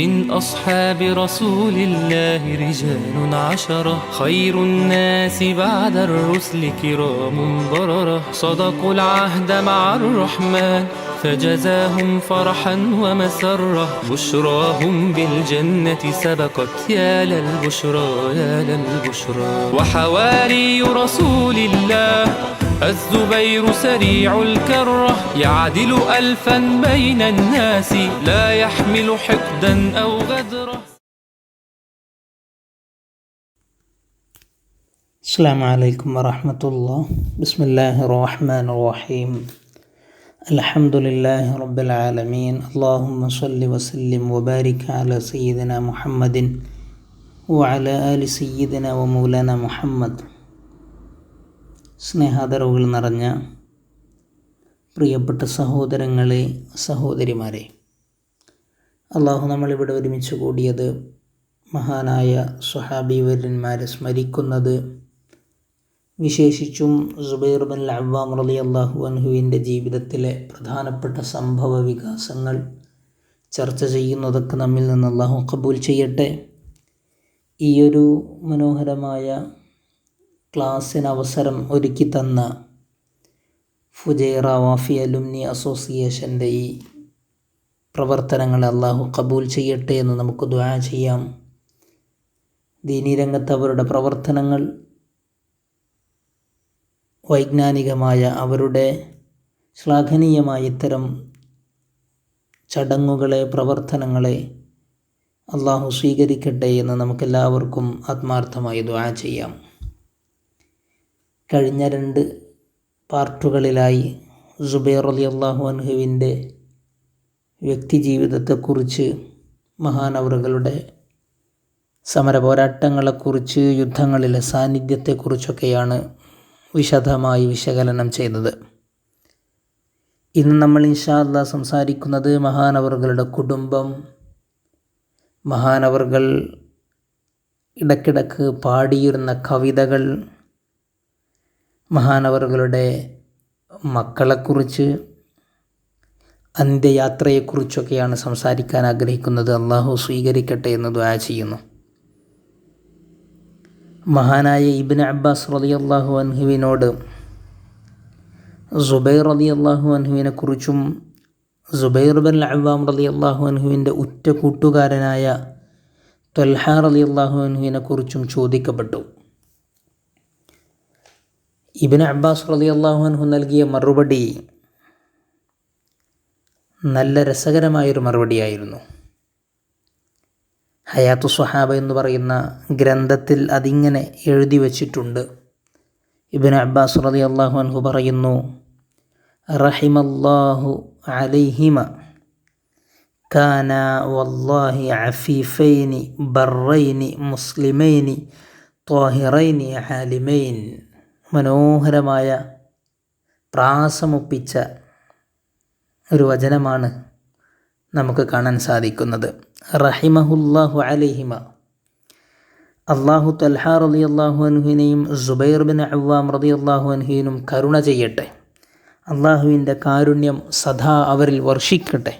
من أصحاب رسول الله رجال عشرة خير الناس بعد الرسل كرام بررة صدقوا العهد مع الرحمن فجزاهم فرحا ومسرة بشراهم بالجنة سبقت يا للبشرى يا للبشرى. وحواري رسول الله الزبير سريع الكرة يعدل ألفا بين الناس لا يحمل حقدا أو غدرة. السلام عليكم ورحمة الله. بسم الله الرحمن الرحيم. الحمد لله رب العالمين. اللهم صل وسلم وبارك على سيدنا محمد وعلى آل سيدنا ومولانا محمد. സ്നേഹാദരവുകൾ നിറഞ്ഞ പ്രിയപ്പെട്ട സഹോദരങ്ങളെ, സഹോദരിമാരെ, അള്ളാഹു നമ്മളിവിടെ ഒരുമിച്ച് കൂടിയത് മഹാനായ സ്വഹാബിവര്യന്മാരെ സ്മരിക്കുന്നത്, വിശേഷിച്ചും സുബൈർ ബിൻ അവ്വാം റളിയല്ലാഹു അൻഹുവിൻ്റെ ജീവിതത്തിലെ പ്രധാനപ്പെട്ട സംഭവ വികാസങ്ങൾ ചർച്ച ചെയ്യുന്നതൊക്കെ നമ്മിൽ നിന്ന് അള്ളാഹു ഖബൂൽ ചെയ്യട്ടെ. ഈയൊരു മനോഹരമായ ക്ലാസ്സിന് അവസരം ഒരുക്കി തന്ന ഫുജൈറ വാഫി അലുമിനി അസോസിയേഷൻ്റെ ഈ പ്രവർത്തനങ്ങളെ അള്ളാഹു ഖബൂൽ ചെയ്യട്ടെ എന്ന് നമുക്ക് ദുആ ചെയ്യാം. ദീനീ രംഗത്ത് അവരുടെ പ്രവർത്തനങ്ങൾ, വൈജ്ഞാനികമായ അവരുടെ ശ്ലാഘനീയമായ ഇത്തരം ചടങ്ങുകളെ, പ്രവർത്തനങ്ങളെ അള്ളാഹു സ്വീകരിക്കട്ടെ എന്ന് നമുക്കെല്ലാവർക്കും ആത്മാർത്ഥമായി ദുആ ചെയ്യാം. കഴിഞ്ഞ 2 പാർട്ടുകളിലായി സുബൈർ റളിയല്ലാഹു അൻഹുവിൻ്റെ വ്യക്തിജീവിതത്തെക്കുറിച്ച്, മഹാനവറുകളുടെ സമര പോരാട്ടങ്ങളെക്കുറിച്ച്, യുദ്ധങ്ങളിലെ സാന്നിധ്യത്തെക്കുറിച്ചൊക്കെയാണ് വിശദമായി വിശകലനം ചെയ്തത്. ഇന്ന് നമ്മൾ ഇൻഷാ അല്ലാഹ് സംസാരിക്കുന്നത് മഹാനവറുകളുടെ കുടുംബം, മഹാനവറുകൾ ഇടയ്ക്കിടയ്ക്ക് പാടിയിരുന്ന കവിതകൾ, മഹാനവറുകളുടെ മക്കളെക്കുറിച്ച്, അന്ത്യയാത്രയെക്കുറിച്ചൊക്കെയാണ് സംസാരിക്കാൻ ആഗ്രഹിക്കുന്നത്. അള്ളാഹു സ്വീകരിക്കട്ടെ എന്ന് ദുആ ചെയ്യുന്നു. മഹാനായ ഇബ്നു അബ്ബാസ് റളിയല്ലാഹു അൻഹുവിനോട് സുബൈർ റളിയല്ലാഹു അൻഹുവിനെക്കുറിച്ചും സുബൈർ ബിൻ അവ്വാം റളിയല്ലാഹു അൻഹുവിൻ്റെ ഉറ്റ കൂട്ടുകാരനായ ത്വൽഹ റളിയല്ലാഹു അൻഹുവിനെക്കുറിച്ചും ചോദിക്കപ്പെട്ടു. ഇബ്നു അബ്ബാസ് റളിയല്ലാഹു അൻഹു നൽകിയ മറുപടി നല്ല രസകരമായൊരു മറുപടിയായിരുന്നു. ഹയാത്തു സ്വഹാബ എന്ന് പറയുന്ന ഗ്രന്ഥത്തിൽ അതിങ്ങനെ എഴുതി വച്ചിട്ടുണ്ട്. ഇബ്നു അബ്ബാസ് റളിയല്ലാഹു അൻഹു പറയുന്നു, റഹിമല്ലാഹു അലൈഹിമ കാന വല്ലാഹി അഫീഫൈനി ബർറൈനി മുസ്ലിമൈനി ത്വാഹിറൈനി ആലിമൈൻ. മനോഹരമായ പ്രാസമൊപ്പിച്ച ഒരു വചനമാണ് നമുക്ക് കാണാൻ സാധിക്കുന്നത്. റഹിമഹുല്ലാഹു അലൈഹിമ, അള്ളാഹു ത്വൽഹ റളിയല്ലാഹു അൻഹുവിനെയും സുബൈർ ബിൻ അവ്വാം റളിയല്ലാഹു അൻഹുവിനും കരുണ ചെയ്യട്ടെ. അള്ളാഹുവിൻ്റെ കാരുണ്യം സദാ അവരിൽ വർഷിക്കട്ടെ.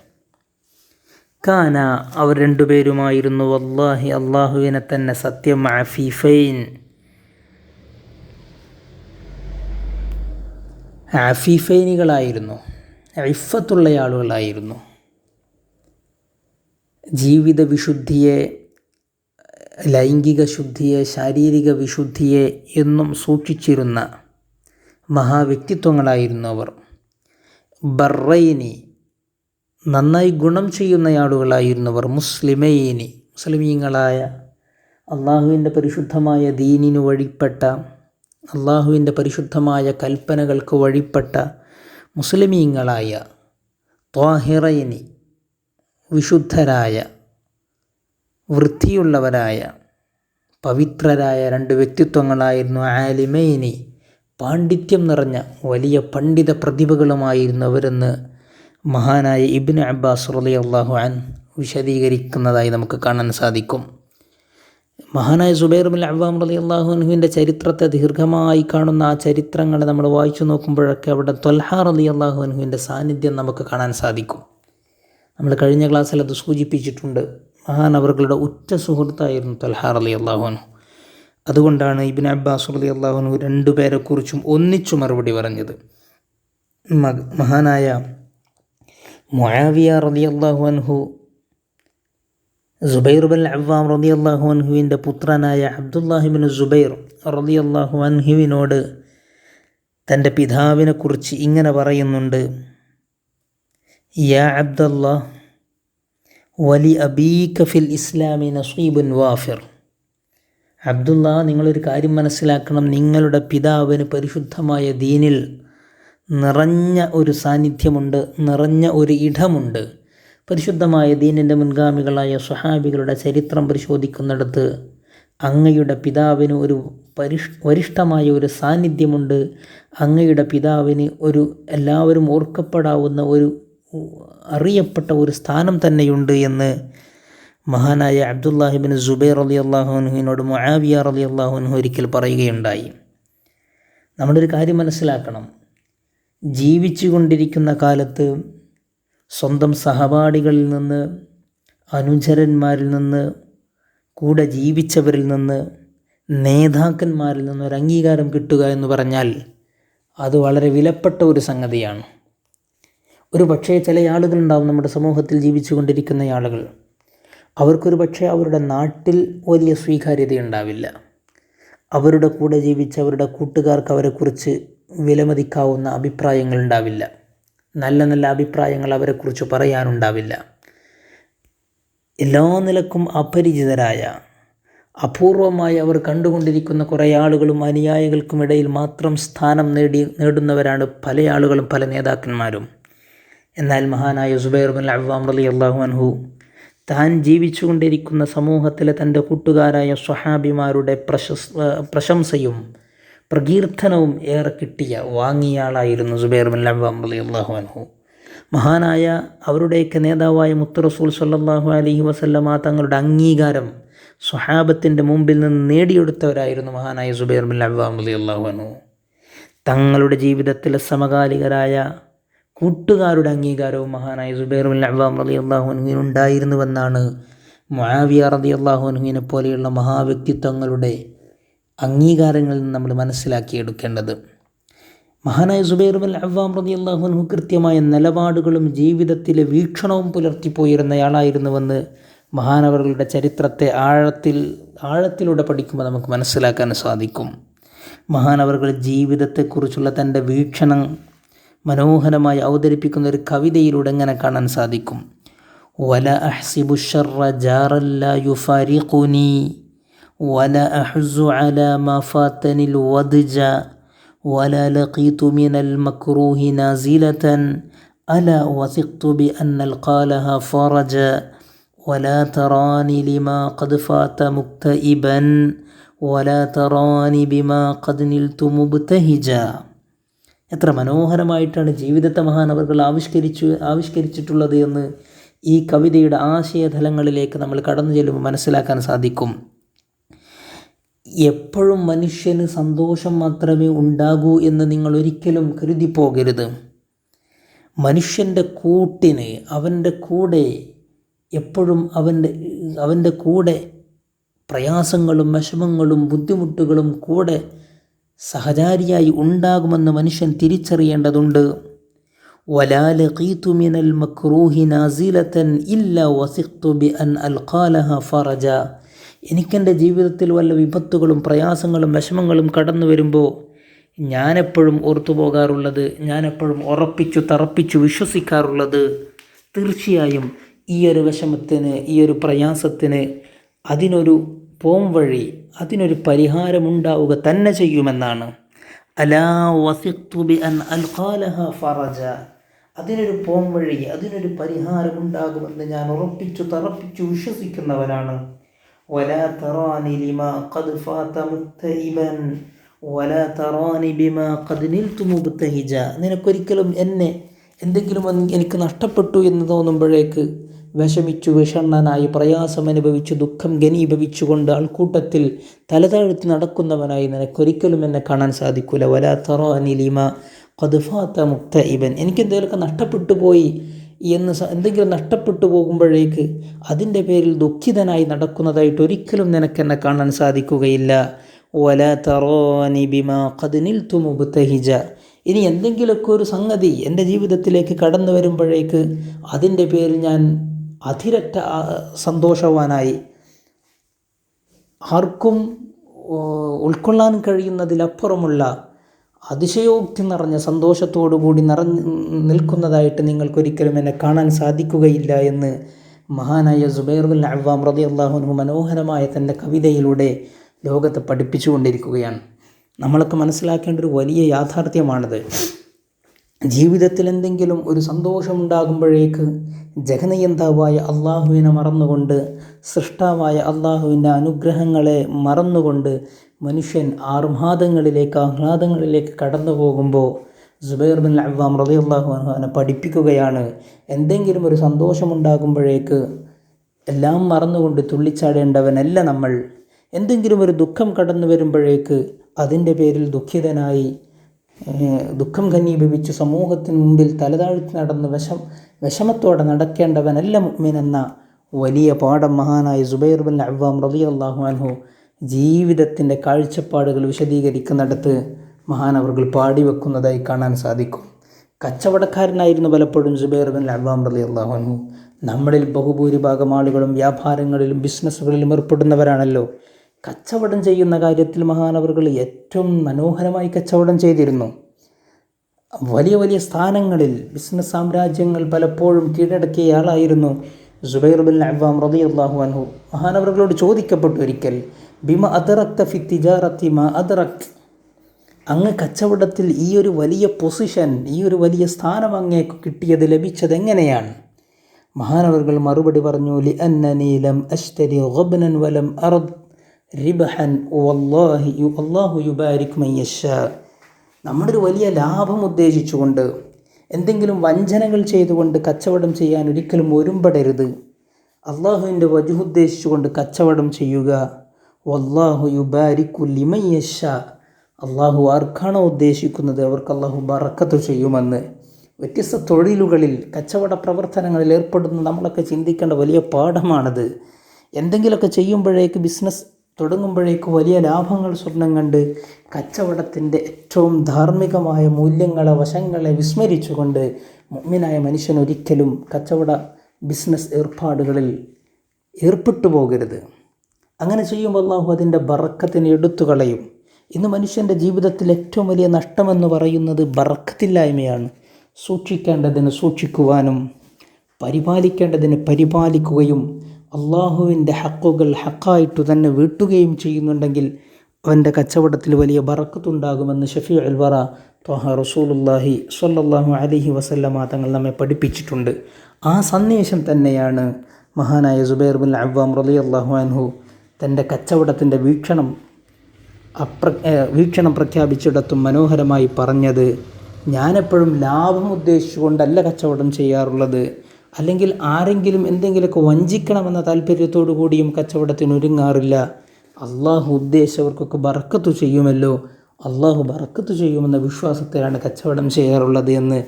കാന, അവർ 2 പേരുമായിരുന്നു, വല്ലാഹി, അള്ളാഹുവിനെ തന്നെ സത്യം, അഫീഫൈൻ, അഫീഫൈനികളായിരുന്നു, ഇഫ്ഫത്തുള്ള ആളുകളായിരുന്നു. ജീവിത വിശുദ്ധിയെ, ലൈംഗിക ശുദ്ധിയെ, ശാരീരിക വിശുദ്ധിയെ എന്നും സൂക്ഷിച്ചിരുന്ന മഹാവ്യക്തിത്വങ്ങളായിരുന്നു അവർ. ബർറൈനി, നന്നായി ഗുണം ചെയ്യുന്ന ആളുകളായിരുന്നവർ. മുസ്ലിമൈനി, മുസ്ലിമീങ്ങളായ, അള്ളാഹുവിൻ്റെ പരിശുദ്ധമായ ദീനിനു വഴിപ്പെട്ട, അള്ളാഹുവിൻ്റെ പരിശുദ്ധമായ കൽപ്പനകൾക്ക് വഴിപ്പെട്ട മുസ്ലിമീങ്ങളായ. ത്വാഹിറൈനി, വിശുദ്ധരായ, വൃത്തിയുള്ളവരായ, പവിത്രരായ 2 വ്യക്തിത്വങ്ങളായിരുന്നു. ആലിമൈനി, പാണ്ഡിത്യം നിറഞ്ഞ വലിയ പണ്ഡിത പ്രതിഭകളുമായിരുന്നു അവരെന്ന് മഹാനായ ഇബ്നു അബ്ബാസ് റളിയല്ലാഹു അൻഹു വിശദീകരിക്കുന്നതായി നമുക്ക് കാണാൻ സാധിക്കും. മഹാനായ സുബൈർ ബിൻ അവ്വാം റളിയല്ലാഹു അൻഹുവിൻ്റെ ചരിത്രത്തെ ദീർഘമായി കാണുന്ന ആ ചരിത്രങ്ങളെ നമ്മൾ വായിച്ചു നോക്കുമ്പോഴൊക്കെ അവിടെ ത്വൽഹ റളിയല്ലാഹു അൻഹുവിൻ്റെ സാന്നിധ്യം നമുക്ക് കാണാൻ സാധിക്കും. നമ്മൾ കഴിഞ്ഞ ക്ലാസ്സിൽ അത് സൂചിപ്പിച്ചിട്ടുണ്ട്. മഹാനവറുകളുടെ ഉറ്റ സുഹൃത്തായിരുന്നു തൽഹ റളിയല്ലാഹു അൻഹു. അതുകൊണ്ടാണ് ഇബ്നു അബ്ബാസ് റളിയല്ലാഹു അൻഹു രണ്ടുപേരെക്കുറിച്ചും ഒന്നിച്ചു മറുപടി പറഞ്ഞത്. മഹാനായ മുആവിയ റളിയല്ലാഹു അൻഹു സുബൈർ ബിൻ അവ്വാം റളിയല്ലാഹു അൻഹുവിൻ്റെ പുത്രനായ അബ്ദുല്ലാഹി ബിൻ സുബൈർ റളിയല്ലാഹു അൻഹുവിനോട് തൻ്റെ പിതാവിനെക്കുറിച്ച് ഇങ്ങനെ പറയുന്നുണ്ട്: യാ അബ്ദല്ലാഹ് വലി അബീക ഫിൽ ഇസ്ലാമി നസീബുൻ വാഫിർ. അബ്ദുല്ലാ, നിങ്ങളൊരു കാര്യം മനസ്സിലാക്കണം, നിങ്ങളുടെ പിതാവിന് പരിശുദ്ധമായ ദീനിൽ നിറഞ്ഞ ഒരു സാന്നിധ്യമുണ്ട്, നിറഞ്ഞ ഒരു ഇടമുണ്ട്. പരിശുദ്ധമായ ദീനിൻ്റെ മുൻഗാമികളായ സ്വഹാബികളുടെ ചരിത്രം പരിശോധിക്കുന്നിടത്ത് അങ്ങയുടെ പിതാവിന് ഒരു വരിഷ്ഠമായ ഒരു സാന്നിധ്യമുണ്ട്. അങ്ങയുടെ പിതാവിന് ഒരു എല്ലാവരും ഓർക്കപ്പെടാവുന്ന ഒരു അറിയപ്പെട്ട ഒരു സ്ഥാനം തന്നെയുണ്ട് എന്ന് മഹാനായ അബ്ദുല്ലാഹി ബിൻ സുബൈർ റളിയല്ലാഹു അൻഹുവിനോട് മുആവിയ റളിയല്ലാഹു അൻഹു ഒരിക്കൽ പറയുകയുണ്ടായി. നമ്മളൊരു കാര്യം മനസ്സിലാക്കണം, ജീവിച്ചു കൊണ്ടിരിക്കുന്ന കാലത്ത് സ്വന്തം സഹപാഠികളിൽ നിന്ന്, അനുചരന്മാരിൽ നിന്ന്, കൂടെ ജീവിച്ചവരിൽ നിന്ന്, നേതാക്കന്മാരിൽ നിന്ന് ഒരു അംഗീകാരം കിട്ടുക എന്ന് പറഞ്ഞാൽ അത് വളരെ വിലപ്പെട്ട ഒരു സംഗതിയാണ്. ഒരു പക്ഷേ ചില ആളുകളുണ്ടാവും നമ്മുടെ സമൂഹത്തിൽ ജീവിച്ചു കൊണ്ടിരിക്കുന്ന ആളുകൾ, അവർക്കൊരു പക്ഷേ അവരുടെ നാട്ടിൽ വലിയ സ്വീകാര്യതയുണ്ടാവില്ല. അവരുടെ കൂടെ ജീവിച്ച അവരുടെ കൂട്ടുകാർക്ക് അവരെക്കുറിച്ച് വിലമതിക്കാവുന്ന അഭിപ്രായങ്ങൾ ഉണ്ടാവില്ല, നല്ല നല്ല അഭിപ്രായങ്ങൾ അവരെക്കുറിച്ച് പറയാനുണ്ടാവില്ല. എല്ലാ നിലക്കും അപരിചിതരായ, അപൂർവമായി അവർ കണ്ടുകൊണ്ടിരിക്കുന്ന കുറേ ആളുകളും അനുയായികൾക്കും ഇടയിൽ മാത്രം സ്ഥാനം നേടുന്നവരാണ് പല ആളുകളും, പല നേതാക്കന്മാരും. എന്നാൽ മഹാനായ സുബൈർ ബിൻ അവ്വാം റളിയല്ലാഹു അൻഹു താൻ ജീവിച്ചു കൊണ്ടിരിക്കുന്ന സമൂഹത്തിലെ തൻ്റെ കൂട്ടുകാരായ സ്വഹാബിമാരുടെ പ്രശംസയും പ്രകീർത്തനവും ഏറെ വാങ്ങിയ ആളായിരുന്നു സുബൈർ ബിൻ അവ്വാം റളിയല്ലാഹു അൻഹു. മഹാനായ അവരുടെയൊക്കെ നേതാവായ മുത്ത് റസൂൽ സ്വല്ലല്ലാഹു അലൈഹി വസല്ലമ തങ്ങളുടെ അംഗീകാരം സ്വഹാബത്തിൻ്റെ മുമ്പിൽ നിന്ന് നേടിയെടുത്തവരായിരുന്നു മഹാനായ സുബൈർ ബിൻ അവ്വാം റളിയല്ലാഹു അൻഹു. തങ്ങളുടെ ജീവിതത്തിലെ സമകാലികരായ കൂട്ടുകാരുടെ അംഗീകാരവും മഹാനായ സുബൈർ ബിൻ അവ്വാം റളിയല്ലാഹു അൻഹുവിനുണ്ടായിരുന്നുവെന്നാണ് മുആവിയ റളിയല്ലാഹു അൻഹുവിനെ പോലെയുള്ള മഹാവ്യക്തിത്വങ്ങളുടെ അംഗീകാരങ്ങളിൽ നിന്ന് നമ്മൾ മനസ്സിലാക്കിയെടുക്കേണ്ടത്. മഹാനായ സുബൈർ ബിൻ അവ്വാം റളിയല്ലാഹു അൻഹു കൃത്യമായ നിലപാടുകളും ജീവിതത്തിലെ വീക്ഷണവും പുലർത്തിപ്പോയിരുന്നയാളായിരുന്നുവെന്ന് മഹാനവറുകളുടെ ചരിത്രത്തെ ആഴത്തിലൂടെ പഠിക്കുമ്പോൾ നമുക്ക് മനസ്സിലാക്കാൻ സാധിക്കും. മഹാനവറുകൾ ജീവിതത്തെക്കുറിച്ചുള്ള തൻ്റെ വീക്ഷണം മനോഹരമായി അവതരിപ്പിക്കുന്ന ഒരു കവിതയിലൂടെ എങ്ങനെ കാണാൻ സാധിക്കും: വല അഹ്സിബു ശർറ ജാറൻ ലാ യുഫാരിഖുനി വല അഹ്സു അലാ മാ ഫാതനിൽ വദ്ജ വല ലഖീതു മിനൽ മക്റൂഹി നാസിലതൻ അലാ വസിഖ്തു ബി അന്നൽ ഖാലഹ ഫറജ വലാ തറാനി ലിമാ ഖദ് ഫാത മുക്തഇബൻ വലാ തറാനി ബിമാ ഖദ് നിൽതു മുബ്തഹിജ. എത്ര മനോഹരമായിട്ടാണ് ജീവിതത്തെ മഹാനവറുകൾ ആവിഷ്കരിച്ചിട്ടുള്ളത് എന്ന് ഈ കവിതയുടെ ആശയതലങ്ങളിലേക്ക് നമ്മൾ കടന്നു ചെല്ലുമ്പോൾ മനസ്സിലാക്കാൻ സാധിക്കും. എപ്പോഴും മനുഷ്യന് സന്തോഷം മാത്രമേ ഉണ്ടാകൂ എന്ന് നിങ്ങൾ ഒരിക്കലും കരുതി പോകരുത്. മനുഷ്യൻ്റെ കൂട്ടിന്, അവൻ്റെ കൂടെ എപ്പോഴും അവൻ്റെ കൂടെ പ്രയാസങ്ങളും വിഷമങ്ങളും ബുദ്ധിമുട്ടുകളും കൂടെ സഹചാരിയായി ഉണ്ടാകുമെന്ന് മനുഷ്യൻ തിരിച്ചറിയേണ്ടതുണ്ട്. വലാ ലഖീതു മിനൽ മക്റൂഹി നാസിലതൻ ഇല്ലാ വസിഖ്തു ബി അൻ അൽഖാലഹ ഫറജ. എനിക്കെൻ്റെ ജീവിതത്തിൽ വല്ല വിപത്തുകളും പ്രയാസങ്ങളും വിഷമങ്ങളും കടന്നു വരുമ്പോൾ ഞാനെപ്പോഴും ഓർത്തു പോകാറുള്ളത്, ഞാനെപ്പോഴും ഉറപ്പിച്ചു തറപ്പിച്ചു വിശ്വസിക്കാറുള്ളത്, തീർച്ചയായും ഈ ഒരു വിഷമത്തിന്, ഈ ഒരു പ്രയാസത്തിന് അതിനൊരു പോംവഴി, അതിനൊരു പരിഹാരമുണ്ടാവുക തന്നെ ചെയ്യുമെന്നാണ്. അലാ വസിഖ്തു ബി അൻ അൽഖാലഹ ഫറജ. അതിനൊരു പോംവഴി, അതിനൊരു പരിഹാരമുണ്ടാകുമെന്ന് ഞാൻ ഉറപ്പിച്ചു തറപ്പിച്ചു വിശ്വസിക്കുന്നവനാണ്. വലാ തറാനി ലിമാ ഖദ് ഫാത മുക്തഇബൻ വലാ തറാനി ബിമാ ഖദ് നിൽതു മുബ്തഹിജ. നിനക്കൊരിക്കലും എന്തെങ്കിലും എനിക്ക് നഷ്ടപ്പെട്ടു എന്ന് തോന്നുമ്പോഴേക്ക് വിഷമിച്ചു, വിഷണ്ണനായി, പ്രയാസം അനുഭവിച്ചു, ദുഃഖം ഘനീഭവിച്ചുകൊണ്ട് ആൾക്കൂട്ടത്തിൽ തലതാഴ്ത്തി നടക്കുന്നവനായി നിനക്കൊരിക്കലും എന്നെ കാണാൻ സാധിക്കില്ല. വലാ തറാനി ലിമാ ഖദ് ഫാത മുക്തഇബൻ. എനിക്കെന്തെങ്കിലുമൊക്കെ നഷ്ടപ്പെട്ടു പോയി എന്തെങ്കിലും നഷ്ടപ്പെട്ടു പോകുമ്പോഴേക്ക് അതിൻ്റെ പേരിൽ ദുഃഖിതനായി നടക്കുന്നതായിട്ട് ഒരിക്കലും നിനക്കെന്നെ കാണാൻ സാധിക്കുകയില്ല. വല തറോനി ബിമാ ഖദ് നിൽതു മുബ്തഹിജ. ഇനി എന്തെങ്കിലുമൊക്കെ ഒരു സംഗതി എൻ്റെ ജീവിതത്തിലേക്ക് കടന്നു വരുമ്പോഴേക്ക് അതിൻ്റെ പേരിൽ ഞാൻ അതിരറ്റ സന്തോഷവാനായി, ആർക്കും ഉൾക്കൊള്ളാൻ കഴിയുന്നതിലപ്പുറമുള്ള അതിശയോക്തി നിറഞ്ഞ സന്തോഷത്തോടു കൂടി നിൽക്കുന്നതായിട്ട് നിങ്ങൾക്കൊരിക്കലും എന്നെ കാണാൻ സാധിക്കുകയില്ല എന്ന് മഹാനായ സുബൈർ ബിൻ അവ്വാം റളിയല്ലാഹു അൻഹു മനോഹരമായ തൻ്റെ കവിതയിലൂടെ ലോകത്തെ പഠിപ്പിച്ചുകൊണ്ടിരിക്കുകയാണ്. നമ്മളൊക്കെ മനസ്സിലാക്കേണ്ട ഒരു വലിയ യാഥാർത്ഥ്യമാണിത്. ജീവിതത്തിൽ എന്തെങ്കിലും ഒരു സന്തോഷമുണ്ടാകുമ്പോഴേക്ക് ജഗന്നിയന്താവായ അള്ളാഹുവിനെ മറന്നുകൊണ്ട്, സൃഷ്ടാവായ അള്ളാഹുവിൻ്റെ അനുഗ്രഹങ്ങളെ മറന്നുകൊണ്ട് മനുഷ്യൻ ആഹ്ലാദങ്ങളിലേക്ക് കടന്നു പോകുമ്പോൾ സുബൈർ ബിൻ അവ്വാം റളിയല്ലാഹു അൻഹു അവനെ പഠിപ്പിക്കുകയാണ്, എന്തെങ്കിലും ഒരു സന്തോഷമുണ്ടാകുമ്പോഴേക്ക് എല്ലാം മറന്നുകൊണ്ട് തുള്ളിച്ചാടേണ്ടവനല്ല നമ്മൾ. എന്തെങ്കിലും ഒരു ദുഃഖം കടന്നു വരുമ്പോഴേക്ക് അതിൻ്റെ പേരിൽ ദുഃഖിതനായി ദുഃഖം ഘനീഭവിച്ച് സമൂഹത്തിന് മുമ്പിൽ തലതാഴ്ത്തി നടന്ന് വിഷമത്തോടെ നടക്കേണ്ടവനല്ല മുഅ്മിൻ എന്ന വലിയ പാഠം മഹാനായ സുബൈർ ബിൻ അവ്വാം റളിയല്ലാഹു അൻഹു ജീവിതത്തിൻ്റെ കാഴ്ചപ്പാടുകൾ വിശദീകരിക്കുന്നിടത്ത് മഹാനവർകൾ പാടിവെക്കുന്നതായി കാണാൻ സാധിക്കും. കച്ചവടക്കാരനായിരുന്നു പലപ്പോഴും സുബൈർ ബിൻ അവ്വാം റളിയല്ലാഹു അൻഹു. നമ്മളിൽ ബഹുഭൂരിഭാഗം ആളുകളും വ്യാപാരങ്ങളിലും ബിസിനസ്സുകളിലും ഏർപ്പെടുന്നവരാണല്ലോ. കച്ചവടം ചെയ്യുന്ന കാര്യത്തിൽ മഹാനവറുകൾ ഏറ്റവും മനോഹരമായി കച്ചവടം ചെയ്തിരുന്നു. വലിയ വലിയ സ്ഥാനങ്ങളിൽ ബിസിനസ് സാമ്രാജ്യങ്ങൾ പലപ്പോഴും കീഴടക്കിയ ആളായിരുന്നു സുബൈർ ബിൻ അവ്വാം റളിയല്ലാഹു അൻഹു. മഹാനവറുകളോട് ചോദിക്കപ്പെട്ടു ഒരിക്കൽ, ബിമ അദറക്ത ഫി തിജാറത്തി മാ അദറക്ത, അങ്ങ് കച്ചവടത്തിൽ ഈ ഒരു വലിയ പൊസിഷൻ, ഈ ഒരു വലിയ സ്ഥാനം അങ്ങേക്ക് കിട്ടിയത്, ലഭിച്ചത് എങ്ങനെയാണ്? മഹാനവറുകൾ മറുപടി പറഞ്ഞു, ലി അന്നനി ലം അശ്തരി ഗബ്നൻ വലം അറദ് റിബഹൻ വല്ലാഹി അല്ലാഹു യുബാരിക് മൻ യശാ. നമ്മളൊരു വലിയ ലാഭം ഉദ്ദേശിച്ചുകൊണ്ട്, എന്തെങ്കിലും വഞ്ചനകൾ ചെയ്തുകൊണ്ട് കച്ചവടം ചെയ്യാൻ ഒരിക്കലും ഒരുമ്പെടരുത്. അള്ളാഹുവിൻ്റെ വജ്ഹ് ഉദ്ദേശിച്ചുകൊണ്ട് കച്ചവടം ചെയ്യുക. വല്ലാഹു യുബാരികു ലിമൻ യശാ, അള്ളാഹു ആർക്കാണോ ഉദ്ദേശിക്കുന്നത് അവർക്ക് അള്ളാഹു ബറക്കത്ത് ചെയ്യുമെന്ന്. വ്യത്യസ്ത തൊഴിലുകളിൽ കച്ചവട പ്രവർത്തനങ്ങളിൽ ഏർപ്പെടുന്ന നമ്മളൊക്കെ ചിന്തിക്കേണ്ട വലിയ പാഠമാണത്. എന്തെങ്കിലുമൊക്കെ ചെയ്യുമ്പോഴേക്ക്, ബിസിനസ് തുടങ്ങുമ്പോഴേക്ക് വലിയ ലാഭങ്ങൾ സ്വപ്നം കണ്ട് കച്ചവടത്തിൻ്റെ ഏറ്റവും ധാർമ്മികമായ മൂല്യങ്ങളെ, വശങ്ങളെ വിസ്മരിച്ചുകൊണ്ട് മുഅ്മിനായ മനുഷ്യൻ ഒരിക്കലും കച്ചവട ബിസിനസ് ഏർപ്പാടുകളിൽ ഏർപ്പെട്ടു പോകരുത്. അങ്ങനെ ചെയ്യുമ്പോൾ അള്ളാഹു അതിൻ്റെ ബറക്കത്തിനെ എടുത്തു കളയും. ഇന്ന് മനുഷ്യൻ്റെ ജീവിതത്തിൽ ഏറ്റവും വലിയ നഷ്ടമെന്ന് പറയുന്നത് ബറക്കത്തില്ലായ്മയാണ്. സൂക്ഷിക്കേണ്ടതിന് സൂക്ഷിക്കുവാനും പരിപാലിക്കേണ്ടതിന് പരിപാലിക്കുകയും അള്ളാഹുവിൻ്റെ ഹക്കുകൾ ഹക്കായിട്ടു തന്നെ വീട്ടുകയും ചെയ്യുന്നുണ്ടെങ്കിൽ അവൻ്റെ കച്ചവടത്തിൽ വലിയ ബറക്കത്തുണ്ടാകുമെന്ന് ഷഫീഉൽ വറ ത്വഹ റസൂലുള്ളാഹി സ്വല്ലല്ലാഹു അലൈഹി വസല്ലമ തങ്ങൾ നമ്മെ പഠിപ്പിച്ചിട്ടുണ്ട്. ആ സന്ദേശം തന്നെയാണ് മഹാനായ സുബൈർ ബിൻ അവ്വാം റളിയല്ലാഹു അൻഹു തൻ്റെ കച്ചവടത്തിൻ്റെ വീക്ഷണം പ്രഖ്യാപിച്ചിടത്തും മനോഹരമായി പറഞ്ഞത്. ഞാനെപ്പോഴും ലാഭം ഉദ്ദേശിച്ചുകൊണ്ടല്ല കച്ചവടം ചെയ്യാറുള്ളത്, അല്ലെങ്കിൽ ആരെങ്കിലും എന്തെങ്കിലുമൊക്കെ വഞ്ചിക്കണമെന്ന താല്പര്യത്തോടു കൂടിയും കച്ചവടത്തിന് ഒരുങ്ങാറില്ല. അള്ളാഹു ഉദ്ദേശിച്ചവർക്കൊക്കെ ബറക്കത്ത് ചെയ്യുമല്ലോ, അള്ളാഹു ബറക്കത്ത് ചെയ്യുമെന്ന വിശ്വാസത്തിലാണ് കച്ചവടം ചെയ്യാറുള്ളത് എന്ന്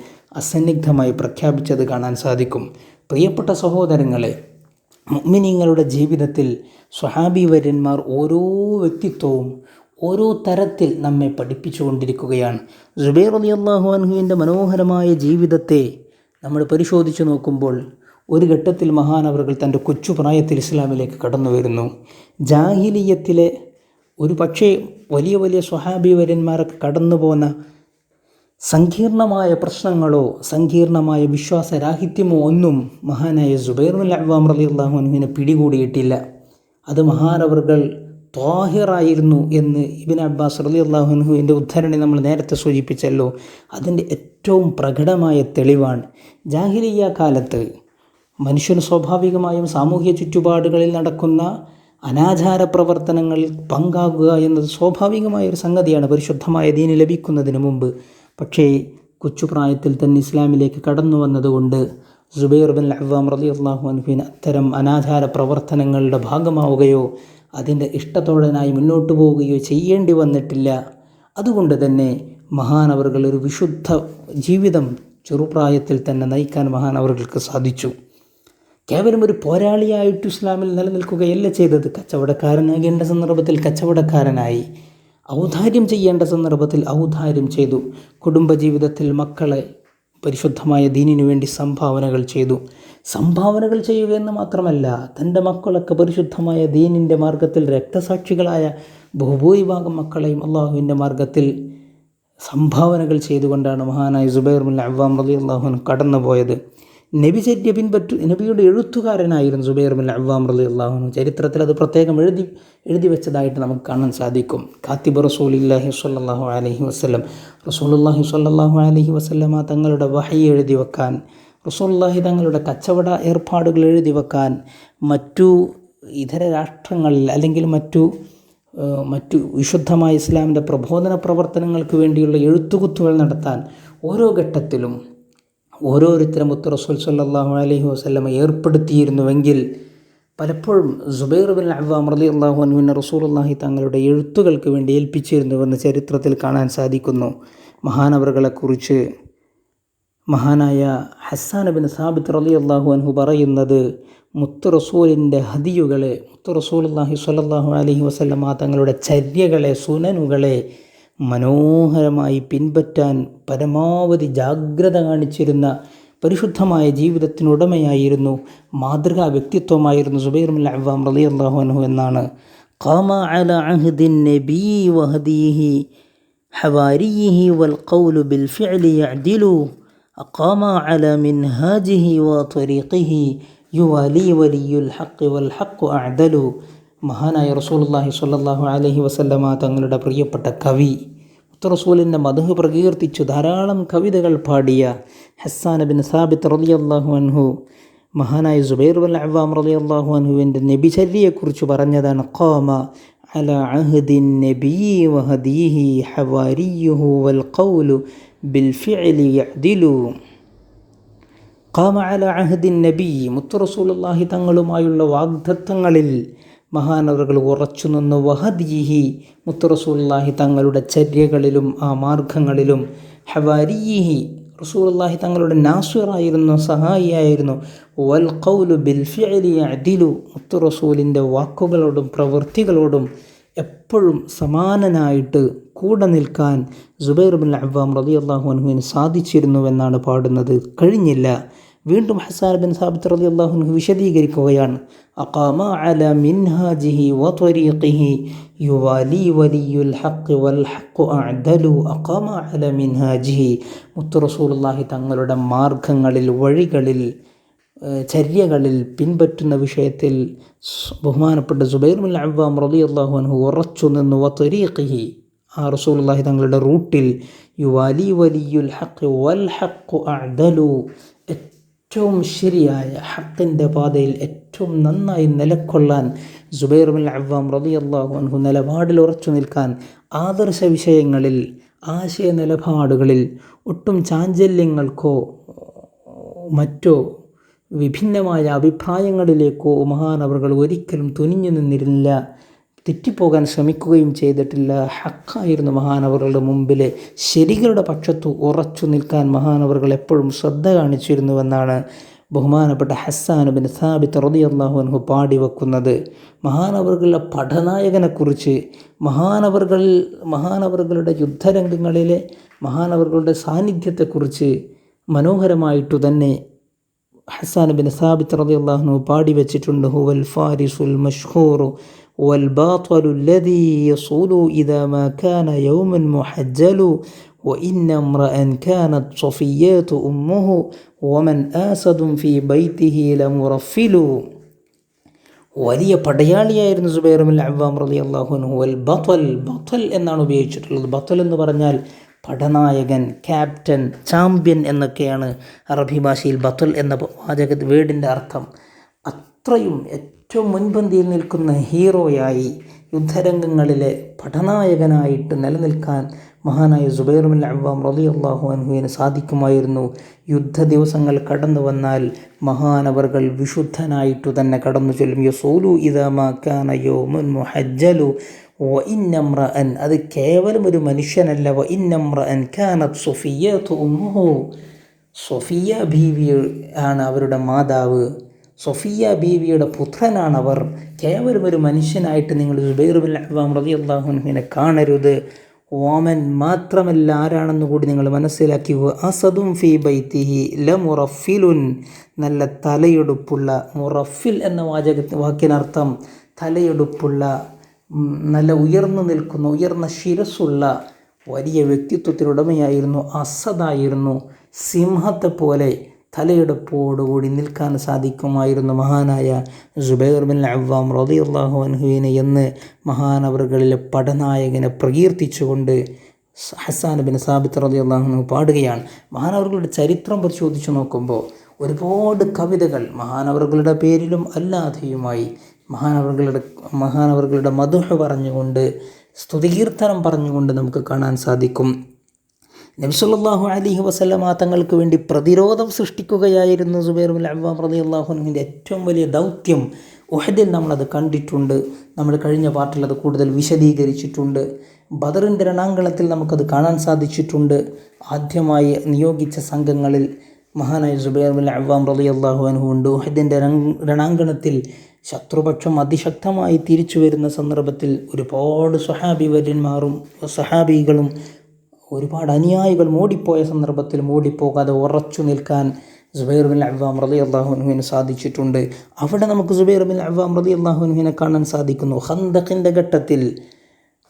അസന്നിഗ്ധമായി പ്രഖ്യാപിച്ചത് കാണാൻ സാധിക്കും. പ്രിയപ്പെട്ട സഹോദരങ്ങളെ, മുഅ്മിനീങ്ങളുടെ ജീവിതത്തിൽ സ്വഹാബി വര്യന്മാർ ഓരോ വ്യക്തിത്വവും ഓരോ തരത്തിൽ നമ്മെ പഠിപ്പിച്ചുകൊണ്ടിരിക്കുകയാണ്. സുബൈർ റളിയല്ലാഹു അൻഹുവിൻ്റെ മനോഹരമായ ജീവിതത്തെ നമ്മൾ പരിശോധിച്ചു നോക്കുമ്പോൾ ഒരു ഘട്ടത്തിൽ മഹാനവറുകൾ തൻ്റെ കൊച്ചുപ്രായത്തിൽ ഇസ്ലാമിലേക്ക് കടന്നു വരുന്നു. ജാഹിലിയത്തിലെ ഒരു പക്ഷേ വലിയ വലിയ സ്വഹാബി വര്യന്മാരൊക്കെ കടന്നു പോന്ന സങ്കീർണമായ പ്രശ്നങ്ങളോ സങ്കീർണമായ വിശ്വാസരാഹിത്യമോ ഒന്നും മഹാനായ സുബൈർ ബിൻ അവ്വാം റളിയല്ലാഹു അൻഹുവിനെ പിടികൂടിയിട്ടില്ല. അത് മഹാനവറുകൾ ത്വാഹിറായിരുന്നു എന്ന് ഇബ്നു അബ്ബാസ് റളിയല്ലാഹു അൻഹുവിൻ്റെ ഉദ്ധരണി നമ്മൾ നേരത്തെ സൂചിപ്പിച്ചല്ലോ. അതിൻ്റെ ഏറ്റവും പ്രകടമായ തെളിവാണ് ജാഹിലിയ്യ കാലത്ത് മനുഷ്യന് സ്വാഭാവികമായും സാമൂഹ്യ ചുറ്റുപാടുകളിൽ നടക്കുന്ന അനാചാര പ്രവർത്തനങ്ങളിൽ പങ്കാകുക എന്നത് സ്വാഭാവികമായൊരു സംഗതിയാണ് പരിശുദ്ധമായ ദീന് ലഭിക്കുന്നതിന് മുമ്പ്. പക്ഷേ കൊച്ചുപ്രായത്തിൽ തന്നെ ഇസ്ലാമിലേക്ക് കടന്നു വന്നതുകൊണ്ട് സുബൈർ ബിൻ അവ്വാം റളിയല്ലാഹു അൻഹുവിന് അത്തരം അനാചാര പ്രവർത്തനങ്ങളുടെ ഭാഗമാവുകയോ അതിൻ്റെ ഇഷ്ടത്തോടനായി മുന്നോട്ട് പോവുകയോ ചെയ്യേണ്ടി വന്നിട്ടില്ല. അതുകൊണ്ട് തന്നെ മഹാനവറുകൾ ഒരു വിശുദ്ധ ജീവിതം ചെറുപ്രായത്തിൽ തന്നെ നയിക്കാൻ മഹാനവറുകൾക്ക് സാധിച്ചു. കേവലം ഒരു പോരാളിയായിട്ട് ഇസ്ലാമിൽ നിലനിൽക്കുകയല്ല ചെയ്തത്. കച്ചവടക്കാരനാകേണ്ട സന്ദർഭത്തിൽ കച്ചവടക്കാരനായി, ഔദാര്യം ചെയ്യേണ്ട സന്ദർഭത്തിൽ ഔദാര്യം ചെയ്തു. കുടുംബജീവിതത്തിൽ മക്കളെ പരിശുദ്ധമായ ദീനിനു വേണ്ടി സംഭാവനകൾ ചെയ്തു. സംഭാവനകൾ ചെയ്യുക എന്ന് മാത്രമല്ല, തൻ്റെ മക്കളൊക്കെ പരിശുദ്ധമായ ദീനിൻ്റെ മാർഗത്തിൽ രക്തസാക്ഷികളായ ബഹുഭൂരിഭാഗം മക്കളെയും അള്ളാഹുവിൻ്റെ മാർഗത്തിൽ സംഭാവനകൾ ചെയ്തുകൊണ്ടാണ് മഹാനായ സുബൈർ ബിൻ അവ്വാം റളിയല്ലാഹു അൻഹു കടന്നുപോയത്. നബിചര്യ നബിയുടെ എഴുത്തുകാരനായിരുന്നു സുബൈർ ബിൻ അവ്വാം റളിയല്ലാഹു അൻഹു. ചരിത്രത്തിൽ അത് പ്രത്യേകം എഴുതി വെച്ചതായിട്ട് നമുക്ക് കാണാൻ സാധിക്കും. കാത്തിബ് റസൂലുള്ളാഹി സ്വല്ലല്ലാഹു അലൈഹി വസല്ലം, റസൂലുള്ളാഹി സ്വല്ലല്ലാഹു അലൈഹി വസല്ലമ തങ്ങളുടെ വഹി എഴുതി വെക്കാൻ, റസൂലുള്ളാഹി തങ്ങളുടെ കച്ചവട ഏർപ്പാടുകൾ എഴുതി വെക്കാൻ, മറ്റു ഇതര രാഷ്ട്രങ്ങളിൽ അല്ലെങ്കിൽ മറ്റു വിശുദ്ധമായ ഇസ്ലാമിൻ്റെ പ്രബോധന പ്രവർത്തനങ്ങൾക്ക് വേണ്ടിയുള്ള എഴുത്തുകുത്തുകൾ നടത്താൻ ഓരോ ഘട്ടത്തിലും ഓരോരുത്തരും മുത്ത് റസൂൽ സ്വല്ലല്ലാഹു അലൈഹി വസല്ലമ ഏർപ്പെടുത്തിയിരുന്നുവെങ്കിൽ പലപ്പോഴും സുബൈർ ബിൻ അവ്വാം റളിയല്ലാഹു അൻഹുവിനെ റസൂലുള്ളാഹി തങ്ങളുടെ എഴുത്തുകൾക്ക് വേണ്ടി ഏൽപ്പിച്ചിരുന്നുവെന്ന് ചരിത്രത്തിൽ കാണാൻ സാധിക്കുന്നു. മഹാനവറുകളെക്കുറിച്ച് മഹാനായ ഹസ്സാൻ ബിൻ സാബിത്ത് റളിയല്ലാഹു അൻഹു പറയുന്നത്, മുത്ത് റസൂലിൻ്റെ ഹദിയുകളെ, മുത്ത് റസൂലുള്ളാഹി സ്വല്ലല്ലാഹു അലൈഹി വസല്ലമ തങ്ങളുടെ ചര്യകളെ, സുനനുകളെ മനോഹരമായി പിൻപറ്റാൻ പരമാവധി ജാഗ്രത കാണിച്ചിരുന്ന പരിശുദ്ധമായ ജീവിതത്തിനുടമയായിരുന്നു, മാതൃകാ വ്യക്തിത്വമായിരുന്നു സുബൈർ ബിൻ അവ്വാം റളിയല്ലാഹു അൻഹു എന്നാണ്. ഖാമ അല അഹ്ദിൻ നബി വഹദിഹി ഹവാരിയിഹി വൽ ഖൗലു ബിൽ ഫിഅലി യഅദിലു അഖാമ അല മിൻഹാജിഹി വതരീഖിഹി യുവാലി വലിയുൽ ഹഖ് വൽ ഹഖ് അഅദലു. മഹാനായ റസൂലുള്ളാഹി സ്വല്ലല്ലാഹു അലൈഹി വസല്ലമ തങ്ങളുടെ പ്രിയപ്പെട്ട കവി, മുത്ത് റസൂലിൻ്റെ മദ്ഹ് പ്രകീർത്തിച്ചു ധാരാളം കവിതകൾ പാടിയ ഹസ്സാൻ ബിൻ സാബിത്ത് റളിയല്ലാഹു അൻഹു മഹാനായ സുബൈർ ബിൻ അവ്വാം റളിയല്ലാഹു അൻഹുവിൻ്റെ നബിചര്യയെക്കുറിച്ച് പറഞ്ഞതാണ്, ഖാമ അല അഹ്ദിൻ നബി വഹദിഹി ഹവാരിയുഹു വൽ ഖൗലു ബിൽ ഫിഅലി യഅദിലു. ഖാമ അല അഹ്ദിൻ നബി, മുത്ത് റസൂലുള്ളാഹി തങ്ങളുമായുള്ള വാഗ്ദത്തങ്ങളിൽ മഹാനവറുകൾ ഉറച്ചു നിന്നു. വഹദിഹി, മുത്ത് റസൂലുള്ളാഹി തങ്ങളുടെ ചര്യകളിലും ആ മാർഗങ്ങളിലും. ഹവാരിയിഹി, റസൂലുള്ളാഹി തങ്ങളുടെ നാസിറായിരുന്നു, സഹായിയായിരുന്നു. വൽ ഖൗലു ബിൽ ഫിഅലി യഅദിലു, മുത്ത് റസൂലിൻ്റെ വാക്കുകളോടും പ്രവൃത്തികളോടും എപ്പോഴും സമാനനായിട്ട് കൂടെ നിൽക്കാൻ സുബൈർ ബിൻ അവ്വാം റളിയല്ലാഹു അൻഹുവിന് സാധിച്ചിരുന്നുവെന്നാണ് പാടുന്നത്. കഴിഞ്ഞില്ല, വീണ്ടും ഹസ്സാൻ ബിൻ സാബിത്ത് റളിയല്ലാഹു അൻഹു വിശദീകരിക്കുകയാണ്. അഖാമ അല മിൻഹാജിഹി വതരീഖിഹി യുവാലി വലിയുൽ ഹഖ് വൽ ഹഖ് അഅദലു. അഖാമ അല മിൻഹാജിഹി, മുത്ത് റസൂലുള്ളാഹി തങ്ങളുടെ മാർഗങ്ങളിൽ, വഴികളിൽ, ചര്യകളിൽ പിൻപറ്റുന്ന വിഷയത്തിൽ ബഹുമാനപ്പെട്ട സുബൈർ ബിൻ അവ്വാം റളിയല്ലാഹു അൻഹു ഉറച്ചു നിന്നു. വതരീഖിഹി, ആ റസൂലുള്ളാഹി തങ്ങളുടെ റൂട്ടിൽ. യുവാലി വലിയുൽ ഹഖ് വൽ ഹഖ് അഅദലു, ഏറ്റവും ശരിയായ ഹഖിൻ്റെ പാതയിൽ ഏറ്റവും നന്നായി നിലക്കൊള്ളാൻ സുബൈർ ബിൻ അവ്വാം റളിയല്ലാഹു അൻഹു നിലപാടിൽ ഉറച്ചു നിൽക്കാൻ, ആദർശ വിഷയങ്ങളിൽ, ആശയ നിലപാടുകളിൽ ഒട്ടും ചാഞ്ചല്യങ്ങൾക്കോ മറ്റോ വിഭിന്നമായ അഭിപ്രായങ്ങളിലേക്കോ മഹാനവറുകൾ ഒരിക്കലും തുനിഞ്ഞു നിന്നിരുന്നില്ല, തെറ്റിപ്പോകാൻ ശ്രമിക്കുകയും ചെയ്തിട്ടില്ല. ഹക്കായിരുന്നു മഹാനവറുകളുടെ മുമ്പിലെ ശരികളുടെ പക്ഷത്തു ഉറച്ചു നിൽക്കാൻ മഹാനവറുകൾ എപ്പോഴും ശ്രദ്ധ കാണിച്ചിരുന്നുവെന്നാണ് ബഹുമാനപ്പെട്ട ഹസ്സാൻ ബിൻ സാബിത്ത് റളിയല്ലാഹു അൻഹു പാടി വെക്കുന്നത്. മഹാനവറുകളുടെ പഠനായകനെക്കുറിച്ച്, മഹാനവറുകളുടെ യുദ്ധരംഗങ്ങളിലെ മഹാനവറുകളുടെ സാന്നിധ്യത്തെക്കുറിച്ച് മനോഹരമായിട്ടു തന്നെ ഹസ്സാൻ ബിൻ സാബിത്ത് റളിയല്ലാഹു അൻഹു പാടി വെച്ചിട്ടുണ്ട്. ഹുവൽ ഫാരിസുൽ മഷ്ഹൂറു വൽ ബാത്വലു അല്ലദീ യസൂലു ഇദാ മാ കാന യൗമൻ മുഹജ്ജലു വഇന്ന ഇംറഅൻ കാനത് സഫിയ്യാതു ഉമ്മുഹു വമൻ ആസദുൻ ഫീ ബൈതിഹി ലമുറഫിലു. വലിയ പടയാളിയായിരുന്നു സുബൈർ ബിൻ അവ്വാം റളിയല്ലാഹു അൻഹു. വൽ ബത്വൽ എന്നാണ് ഉപയോഗിച്ചിട്ടുള്ളത്. ബത്വൽ എന്ന് പറഞ്ഞാൽ പടനായകൻ, ക്യാപ്റ്റൻ, ചാമ്പ്യൻ എന്നൊക്കെയാണ് അറബി ഭാഷയിൽ ബത്വൽ എന്ന വേർഡിൻ്റെ അർത്ഥം. അത്രയും ഏറ്റവും മുൻപന്തിയിൽ നിൽക്കുന്ന ഹീറോയായി യുദ്ധരംഗങ്ങളിലെ പടനായകനായിട്ട് നിലനിൽക്കാൻ മഹാനായ സുബൈർ ബിൻ അവ്വാം റളിയല്ലാഹു അൻഹുവിന് സാധിക്കുമായിരുന്നു. യുദ്ധ ദിവസങ്ങൾ കടന്നു വന്നാൽ മഹാനവറുകൾ വിശുദ്ധനായിട്ടു തന്നെ കടന്നു ചൊല്ലും. യസൂലു ഇദാ മാ കാന യൗമുൻ മുഹജ്ജലു വഇന്ന ഇംറഅൻ, അത് കേവലം ഒരു മനുഷ്യനല്ല. വഇന്ന ഇംറഅൻ കാനത് സഫിയ്യാതു ഉമ്മുഹു, സൊഫിയ ബീവി ആണ് അവരുടെ മാതാവ്. സൊഫിയ ബീവിയുടെ പുത്രനാണവർ. കേവലം ഒരു മനുഷ്യനായിട്ട് നിങ്ങൾ സുബൈർ ബിൻ അവ്വാം റളിയല്ലാഹു അൻഹുവിനെ കാണരുത്. ഓമൻ മാത്രമല്ല ആരാണെന്ന് കൂടി നിങ്ങൾ മനസ്സിലാക്കി. അസദും ഫീ ബൈത്തിഹി ലമുറഫിലുൻ, നല്ല തലയെടുപ്പുള്ള, മുറഫിൽ എന്ന വാക്കിനർത്ഥം തലയെടുപ്പുള്ള, നല്ല ഉയർന്നു നിൽക്കുന്ന, ഉയർന്ന ശിരസ്സുള്ള വലിയ വ്യക്തിത്വത്തിനുടമയായിരുന്നു. അസദായിരുന്നു. സിംഹത്തെ പോലെ തലയെടുപ്പോടുകൂടി നിൽക്കാൻ സാധിക്കുമായിരുന്നു മഹാനായ സുബൈർ ബിൻ അവ്വാം റളിയല്ലാഹു അൻഹുവിനെ എന്ന് മഹാനവറുകളിലെ പടനായകനെ പ്രകീർത്തിച്ചുകൊണ്ട് ഹസ്സാൻ ബിൻ സാബിത്ത് റളിയല്ലാഹു അൻഹു പാടുകയാണ്. മഹാനവറുകളുടെ ചരിത്രം പരിശോധിച്ച് നോക്കുമ്പോൾ ഒരുപാട് കവിതകൾ മഹാനവറുകളുടെ പേരിലും അല്ലാതെയുമായി മഹാനവറുകളുടെ മദ്ഹ് പറഞ്ഞുകൊണ്ട്, സ്തുതികീർത്തനം പറഞ്ഞുകൊണ്ട് നമുക്ക് കാണാൻ സാധിക്കും. നബി സല്ലല്ലാഹു അലൈഹി വസല്ലമ തങ്ങൾക്ക് വേണ്ടി പ്രതിരോധം സൃഷ്ടിക്കുകയായിരുന്നു സുബൈർ ബിൻ അവ്വാം റളിയല്ലാഹു അൻഹുവിൻ്റെ ഏറ്റവും വലിയ ദൗത്യം. ഉഹദിൽ നമ്മളത് കണ്ടിട്ടുണ്ട്. നമ്മൾ കഴിഞ്ഞ പാർട്ടിൽ അത് കൂടുതൽ വിശദീകരിച്ചിട്ടുണ്ട്. ബദറിൻ്റെ രണാങ്കണത്തിൽ നമുക്കത് കാണാൻ സാധിച്ചിട്ടുണ്ട്. ആദ്യമായി നിയോഗിച്ച സംഘങ്ങളിൽ മഹാനായ സുബൈർ ബിൻ അവ്വാം റളിയല്ലാഹു അൻഹു ഉണ്ട്. ഉഹദിൻ്റെ രണാങ്കണത്തിൽ ശത്രുപക്ഷം അതിശക്തമായി തിരിച്ചു വരുന്ന സന്ദർഭത്തിൽ ഒരുപാട് സ്വഹാബിവര്യന്മാരും സ്വഹാബികളും ഒരുപാട് അനുയായികൾ ഓടിപ്പോയ സന്ദർഭത്തിൽ ഓടിപ്പോകാതെ ഉറച്ചു നിൽക്കാൻ സുബൈർ ബിൻ അവ്വാം റളിയല്ലാഹു അൻഹുവിന് സാധിച്ചിട്ടുണ്ട്. അവിടെ നമുക്ക് സുബൈർ ബിൻ അവ്വാം റളിയല്ലാഹു അൻഹുവിനെ കാണാൻ സാധിക്കുന്നു. ഖന്ദഖിൻ്റെ ഘട്ടത്തിൽ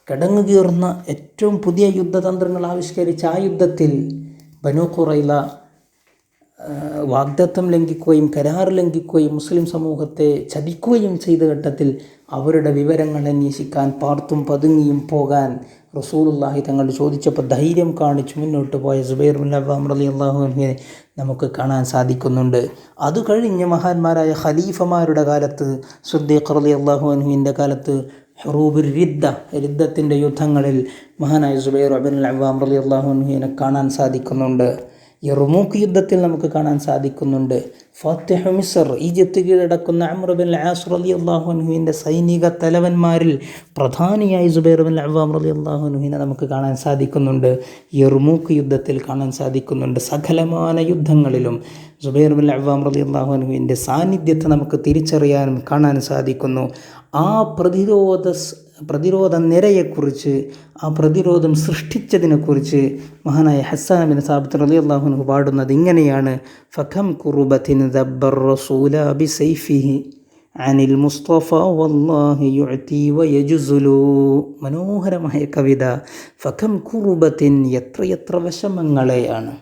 കിടങ്ങു കീറുന്ന ഏറ്റവും പുതിയ യുദ്ധതന്ത്രങ്ങൾ ആവിഷ്കരിച്ച ആ യുദ്ധത്തിൽ ബനൂ ഖുറൈള വാഗ്ദത്തം ലംഘിക്കുകയും കരാർ ലംഘിക്കുകയും മുസ്ലിം സമൂഹത്തെ ചതിക്കുകയും ചെയ്ത ഘട്ടത്തിൽ അവരുടെ വിവരങ്ങൾ അന്വേഷിക്കാൻ പാർത്തും പതുങ്ങിയും പോകാൻ റസൂലുള്ളാഹി തങ്ങൾ ചോദിച്ചപ്പോൾ ധൈര്യം കാണിച്ച് മുന്നോട്ട് പോയ സുബൈർ ബിൻ അവ്വാം റളിയല്ലാഹു അൻഹുവിനെ നമുക്ക് കാണാൻ സാധിക്കുന്നുണ്ട്. അത് കഴിഞ്ഞ് മഹാന്മാരായ ഖലീഫമാരുടെ കാലത്ത്, സിദ്ദീഖ് റളിയല്ലാഹു അൻഹുവിൻ്റെ കാലത്ത് ഹുറൂബുർ രിദ്ദത്തിൻ്റെ യുദ്ധങ്ങളിൽ മഹാനായ സുബൈർ ബിൻ അവ്വാം റളിയല്ലാഹു അൻഹുവിനെ കാണാൻ സാധിക്കുന്നുണ്ട്. യർമൂക്ക് യുദ്ധത്തിൽ നമുക്ക് കാണാൻ സാധിക്കുന്നുണ്ട്. ഫാത്തിഹ് മിസ്ർ, ഈജിപ്ത് കീഴടക്കുന്ന അംർ ബിൻ ആസ് റളിയല്ലാഹു അൻഹുവിൻ്റെ സൈനിക തലവന്മാരിൽ പ്രധാനിയായി സുബൈർ ബിൻ അവ്വാം റളിയല്ലാഹു അൻഹുവിനെ നമുക്ക് കാണാൻ സാധിക്കുന്നുണ്ട്. യർമൂക്ക് യുദ്ധത്തിൽ കാണാൻ സാധിക്കുന്നുണ്ട്. സകലമാന യുദ്ധങ്ങളിലും സുബൈർ ബിൻ അവ്വാം റളിയല്ലാഹു അൻഹുവിൻ്റെ സാന്നിധ്യത്തെ നമുക്ക് തിരിച്ചറിയാനും കാണാൻ സാധിക്കുന്നു. ആ പ്രതിരോധ നിരയെക്കുറിച്ച്, ആ പ്രതിരോധം സൃഷ്ടിച്ചതിനെക്കുറിച്ച് മഹാനായ ഹസ്സാൻ ബിൻ സാബിത്ത് റളിയല്ലാഹു അൻഹു പാടുന്നത് ഇങ്ങനെയാണ്. ഫകം കുറുബത്തിൻ ദബ്ബർ റസൂല ബിസൈഫിഹി അനിൽ മുസ്തഫ വല്ലാഹി യുഅതി വയജുസുലു. മനോഹരമായ കവിത. ഫകം കുറുബത്തിൻ, എത്രയെത്ര വിഷമങ്ങളെയാണ്,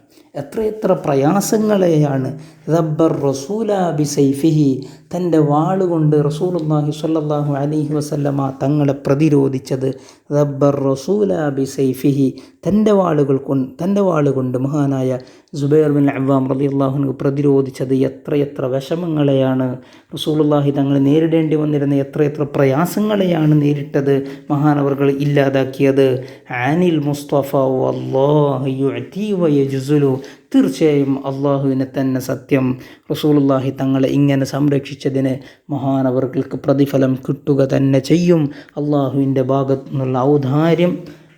എത്രയെത്ര പ്രയാസങ്ങളെയാണ് ദബ്ബർ റസൂല ബിസൈഫിഹി, തൻ്റെ വാളുകൊണ്ട് റസൂലുള്ളാഹി സ്വല്ലല്ലാഹു അലൈഹി വസല്ലമ തങ്ങളെ പ്രതിരോധിച്ചത്. ദബ്ബർ റസൂല ബിസൈഫിഹി, തൻ്റെ വാളുകൊണ്ട് മഹാനായ സുബൈർ ബിൻ അവ്വാം റളിയല്ലാഹു അൻഹു പ്രതിരോധിച്ചത്. എത്രയെത്ര വിഷമങ്ങളെയാണ് റസൂലുള്ളാഹി തങ്ങൾ നേരിടേണ്ടി വന്നിരുന്ന, എത്രയെത്ര പ്രയാസങ്ങളെയാണ് നേരിട്ടത് മഹാനവർകൾ ഇല്ലാതാക്കിയത്. അനിൽ മുസ്തഫ വല്ലാഹി യുഅതി വയജുസുലു, തീർച്ചയായും അള്ളാഹുവിനെ തന്നെ സത്യം. റസൂലുള്ളാഹി തങ്ങളെ ഇങ്ങനെ സംരക്ഷിച്ചതിന് മഹാനവർക്ക് പ്രതിഫലം കിട്ടുക തന്നെ ചെയ്യും. അള്ളാഹുവിൻ്റെ ഭാഗത്തു നിന്നുള്ള ഔദാര്യം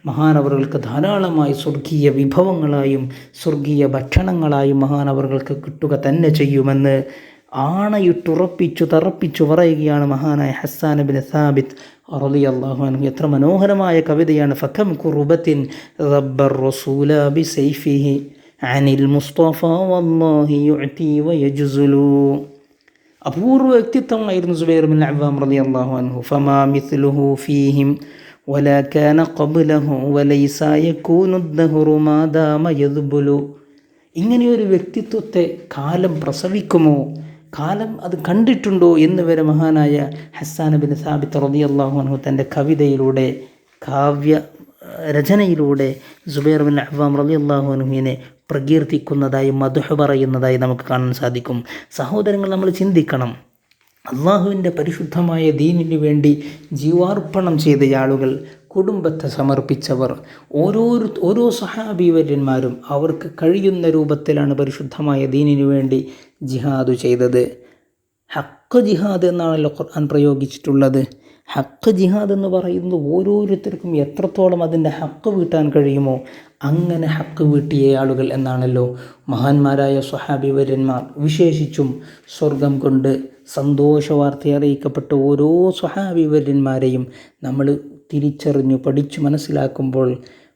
മഹാനവറുകൾക്ക് ധാരാളമായി സ്വർഗീയ വിഭവങ്ങളായും സ്വർഗീയ ഭക്ഷണങ്ങളായും മഹാനവറുകൾക്ക് കിട്ടുക തന്നെ ചെയ്യുമെന്ന് തറപ്പിച്ചു പറയുകയാണ് മഹാനായ ഹസ്സാൻ ബിൻ സാബിത്ത് റളിയല്ലാഹു അൻഹു. എത്ര മനോഹരമായ കവിതയാണ്. ഫകം കുറുബത്തിൻ റബ്ബർ റസൂല ബിസൈഫിഹി അനിൽ മുസ്തഫ വല്ലാഹി യുഅതി വയജുസുലു. അപൂർവ വ്യക്തിത്വമായിരുന്നു സുബൈർ ബിൻ അവ്വാം റളിയല്ലാഹു അൻഹു. ഫമാ മിസ്ലുഹു ഫീഹിം വലാ കാന ഖബ്ലഹു വലൈസ യകൂനു അദ്ദഹറു മാ ദാമ യദ്ബുലു. ഇങ്ങനെയൊരു വ്യക്തിത്വത്തെ കാലം പ്രസവിക്കുമോ, കാലം അത് കണ്ടിട്ടുണ്ടോ എന്ന് വരെ മഹാനായ ഹസ്സാൻ ബിൻ സാബിത്ത് റളിയല്ലാഹു അൻഹു തൻ്റെ കവിതയിലൂടെ, കാവ്യ രചനയിലൂടെ സുബൈർ ബിൻ അവ്വാം റളിയല്ലാഹു അൻഹുവിനെ പ്രകീർത്തിക്കുന്നതായി, മദ്ഹ് പറയുന്നതായി നമുക്ക് കാണാൻ സാധിക്കും. സഹോദരങ്ങൾ, നമ്മൾ ചിന്തിക്കണം. അള്ളാഹുവിൻ്റെ പരിശുദ്ധമായ ദീനിനു വേണ്ടി ജീവാർപ്പണം ചെയ്ത ആളുകൾ, കുടുംബത്തെ സമർപ്പിച്ചവർ, ഓരോ സഹാബീവര്യന്മാരും അവർക്ക് കഴിയുന്ന രൂപത്തിലാണ് പരിശുദ്ധമായ ദീനിനു വേണ്ടി ജിഹാദ് ചെയ്തത്. ഹഖ് ജിഹാദ് എന്നാണല്ലോ ഖുർആൻ പ്രയോഗിച്ചിട്ടുള്ളത്. ഹക്ക് ജിഹാദ് എന്ന് പറയുന്നത് ഓരോരുത്തർക്കും എത്രത്തോളം അതിൻ്റെ ഹക്ക് വീട്ടാൻ കഴിയുമോ അങ്ങനെ ഹക്ക് വീട്ടിയ ആളുകൾ എന്നാണല്ലോ മഹാന്മാരായ സ്വഹാബിവര്യന്മാർ, വിശേഷിച്ചും സ്വർഗം കൊണ്ട് സന്തോഷവാർത്ത അറിയിക്കപ്പെട്ട ഓരോ സ്വഹാബിവര്യന്മാരെയും നമ്മൾ തിരിച്ചറിഞ്ഞു പഠിച്ചു മനസ്സിലാക്കുമ്പോൾ,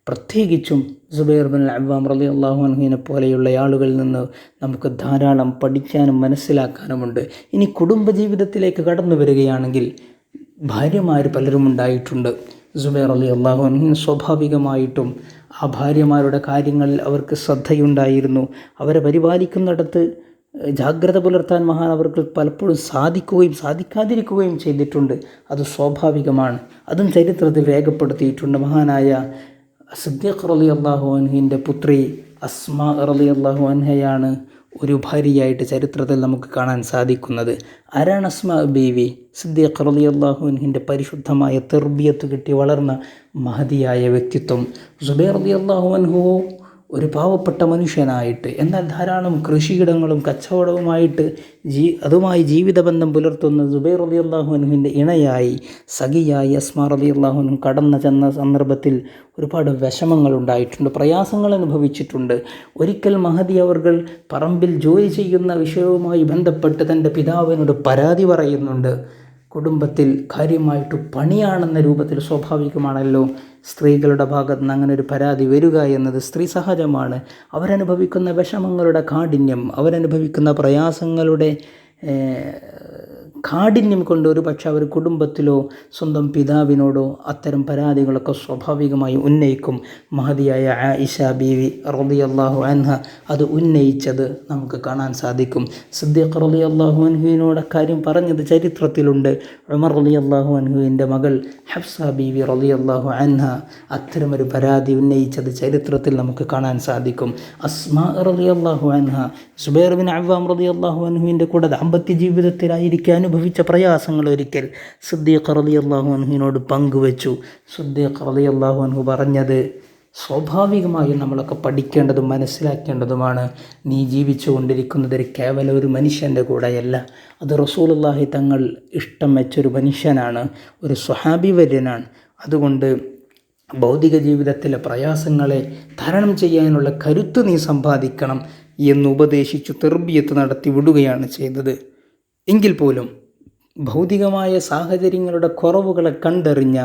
പ്രത്യേകിച്ചും സുബൈർ ബിൻ അവ്വാം റളിയല്ലാഹു അൻഹുവിനെ പോലെയുള്ള ആളുകളിൽ നിന്ന് നമുക്ക് ധാരാളം പഠിക്കാനും മനസ്സിലാക്കാനുമുണ്ട്. ഇനി കുടുംബജീവിതത്തിലേക്ക് കടന്നു വരികയാണെങ്കിൽ ഭാര്യമാർ പലരും ഉണ്ടായിട്ടുണ്ട്. സുബൈർ റളിയല്ലാഹു അൻഹു സ്വാഭാവികമായിട്ടും ആ ഭാര്യമാരുടെ കാര്യങ്ങളിൽ അവർക്ക് ശ്രദ്ധയുണ്ടായിരുന്നു. അവരെ പരിപാലിക്കുന്നിടത്ത് ജാഗ്രത പുലർത്താൻ അവർക്ക് പലപ്പോഴും സാധിക്കാതിരിക്കുകയും ചെയ്തിട്ടുണ്ട്. അത് സ്വാഭാവികമാണ്. അതും ചരിത്രത്തിൽ രേഖപ്പെടുത്തിയിട്ടുണ്ട്. മഹാനായ സിദ്ദീഖ് റളിയല്ലാഹു അൻഹുവിൻ്റെ പുത്രി അസ്മാ റളിയല്ലാഹു അൻഹയാണ് ഒരു ഭാര്യയായിട്ട് ചരിത്രത്തിൽ നമുക്ക് കാണാൻ സാധിക്കുന്നത്. ആരാണ് അസ്മാ ബീവി? സിദ്ദീഖ് റളിയല്ലാഹു അൻഹുവിൻ്റെ പരിശുദ്ധമായ തർബിയത്ത് കിട്ടി വളർന്ന മഹതിയായ വ്യക്തിത്വം. സുബൈർ റളിയല്ലാഹു അൻഹു ഒരു പാവപ്പെട്ട മനുഷ്യനായിട്ട്, എന്നാൽ ധാരാളം കൃഷിയിടങ്ങളും കച്ചവടവുമായിട്ട് അതുമായി ജീവിതബന്ധം പുലർത്തുന്ന സുബൈർ റളിയല്ലാഹു അൻഹുവിൻ്റെ ഇണയായി സഖിയായി അസ്മാ റളിയല്ലാഹു അൻഹു കടന്നു ചെന്ന സന്ദർഭത്തിൽ ഒരുപാട് വിഷമങ്ങളുണ്ടായിട്ടുണ്ട്, പ്രയാസങ്ങൾ അനുഭവിച്ചിട്ടുണ്ട്. ഒരിക്കൽ മഹദി അവർകൾ പറമ്പിൽ ജോലി ചെയ്യുന്ന വിഷയവുമായി ബന്ധപ്പെട്ട് തൻ്റെ പിതാവിനോട് പരാതി പറയുന്നുണ്ട്. കുടുംബത്തിൽ കാര്യമായിട്ട് പണിയാണെന്ന രൂപത്തിൽ, സ്വാഭാവികമാണല്ലോ സ്ത്രീകളുടെ ഭാഗത്ത് നിന്ന് അങ്ങനെ ഒരു പരാതി വരിക എന്നത് സ്ത്രീ സഹജമാണ്. അവരനുഭവിക്കുന്ന വിഷമങ്ങളുടെ കാഠിന്യം, അവരനുഭവിക്കുന്ന പ്രയാസങ്ങളുടെ കാഠിന്യം കൊണ്ട് ഒരു പക്ഷേ അവർ കുടുംബത്തിലോ സ്വന്തം പിതാവിനോടോ അത്തരം പരാതികളൊക്കെ സ്വാഭാവികമായി ഉന്നയിക്കും. മഹദിയായ ആയിഷ ബീവി റളിയല്ലാഹു അൻഹ അത് ഉന്നയിച്ചത് നമുക്ക് കാണാൻ സാധിക്കും. സിദ്ദീഖ് റളിയല്ലാഹു അൻഹുവിനോട് കാര്യം പറഞ്ഞത് ചരിത്രത്തിലുണ്ട്. ഉമർ റളിയല്ലാഹു അൻഹുവിൻ്റെ മകൾ ഹഫ്സ ബീവി റളിയല്ലാഹു അൻഹ അത്തരമൊരു പരാതി ഉന്നയിച്ചത് ചരിത്രത്തിൽ നമുക്ക് കാണാൻ സാധിക്കും. അസ്മാ റളിയല്ലാഹു അൻഹ സുബൈർ ബിൻ അവ്വാം റളിയല്ലാഹു അൻഹുവിൻ്റെ കൂടെ ദാമ്പത്യ ജീവിതത്തിലായിരിക്കെ അനുഭവിച്ച പ്രയാസങ്ങൾ ഒരിക്കൽ സിദ്ദീഖ് റളിയല്ലാഹു അൻഹുവിനോട് പങ്കുവച്ചു. സിദ്ദീഖ് റളിയല്ലാഹു അൻഹു പറഞ്ഞത്, സ്വാഭാവികമായും നമ്മളൊക്കെ പഠിക്കേണ്ടതും മനസ്സിലാക്കേണ്ടതുമാണ്. നീ ജീവിച്ചു കൊണ്ടിരിക്കുന്നത് കേവലം ഒരു മനുഷ്യൻ്റെ കൂടെയല്ല, അത് റസൂലുള്ളാഹി തങ്ങൾ ഇഷ്ടം വെച്ചൊരു മനുഷ്യനാണ്, ഒരു സ്വഹാബി വര്യനാണ്. അതുകൊണ്ട് ഭൗതിക ജീവിതത്തിലെ പ്രയാസങ്ങളെ തരണം ചെയ്യാനുള്ള കരുത്ത് നീ സമ്പാദിക്കണം എന്ന് ഉപദേശിച്ചു തർബിയത്ത് നടത്തി വിടുകയാണ് ചെയ്തത്. എങ്കിൽ പോലും ഭൗതികമായ സാഹചര്യങ്ങളുടെ കുറവുകളെ കണ്ടറിഞ്ഞ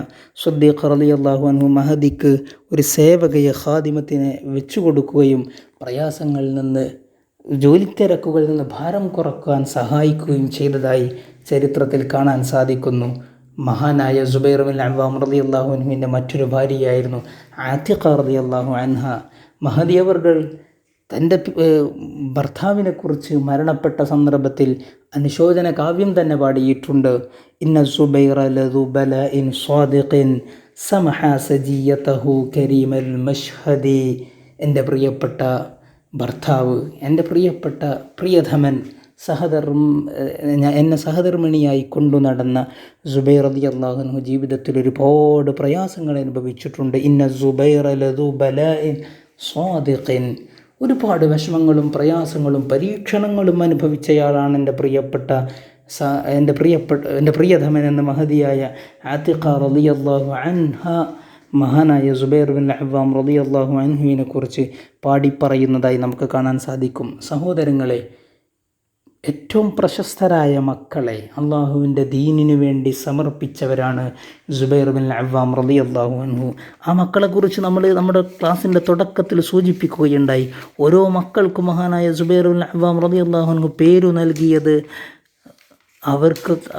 സിദ്ദീഖ് റളിയല്ലാഹു അൻഹു മഹദിക്ക് ഒരു സേവകയെ ഖാദിമത്തിനെ വെച്ചു കൊടുക്കുകയും പ്രയാസങ്ങളിൽ നിന്ന്, ജോലിത്തിരക്കുകളിൽ നിന്ന് ഭാരം കുറക്കാൻ സഹായിക്കുകയും ചെയ്തതായി ചരിത്രത്തിൽ കാണാൻ സാധിക്കുന്നു. മഹാനായ സുബൈർ ബിൻ അവ്വാം റളിയല്ലാഹു അൻഹുവിൻ്റെ മറ്റൊരു ഭാര്യയായിരുന്നു ആതിഖ റളിയല്ലാഹു അൻഹ. മഹദി അവർകൾ തൻ്റെ ഭർത്താവിനെക്കുറിച്ച് മരണപ്പെട്ട സന്ദർഭത്തിൽ അനുശോചന കാവ്യം തന്നെ പാടിയിട്ടുണ്ട്. ഇന്ന സുബൈറ ലദു ബലഇൻ സ്വാദിഖിൻ സമഹ സജിയതഹു കരീമൽ മഷ്ഹദി. എൻ്റെ പ്രിയപ്പെട്ട ഭർത്താവ്, എൻ്റെ പ്രിയപ്പെട്ട പ്രിയതമൻ, എന്നെ സഹധർമ്മിണിയായി കൊണ്ടു നടന്ന സുബൈർ റളിയല്ലാഹു അൻഹു ജീവിതത്തിൽ ഒരുപാട് പ്രയാസങ്ങൾ അനുഭവിച്ചിട്ടുണ്ട്. ഇന്ന സുബൈറ ലദു ബലഇൻ സ്വാദിഖിൻ. ഒരുപാട് വിഷമങ്ങളും പ്രയാസങ്ങളും പരീക്ഷണങ്ങളും അനുഭവിച്ചയാളാണ് എൻ്റെ പ്രിയതമൻ എന്ന മഹദിയായ ആതിഖ റളിയല്ലാഹു അൻഹ മഹാനായ സുബൈർ ബിൻ അവ്വാം റളിയല്ലാഹു അൻഹുവിനെ കുറിച്ച് പാടിപ്പറയുന്നതായി നമുക്ക് കാണാൻ സാധിക്കും. സഹോദരങ്ങളെ, ഏറ്റവും പ്രശസ്തരായ മക്കളെ അള്ളാഹുവിൻ്റെ ദീനിനു വേണ്ടി സമർപ്പിച്ചവരാണ് സുബൈർ ബിൻ അവ്വാം റളിയല്ലാഹു അൻഹു. ആ മക്കളെക്കുറിച്ച് നമ്മൾ നമ്മുടെ ക്ലാസ്സിൻ്റെ തുടക്കത്തിൽ സൂചിപ്പിക്കുകയുണ്ടായി. ഓരോ മക്കൾക്കും മഹാനായ സുബൈർ ബിൻ അവ്വാം റളിയല്ലാഹു അൻഹു പേരു നൽകിയത്,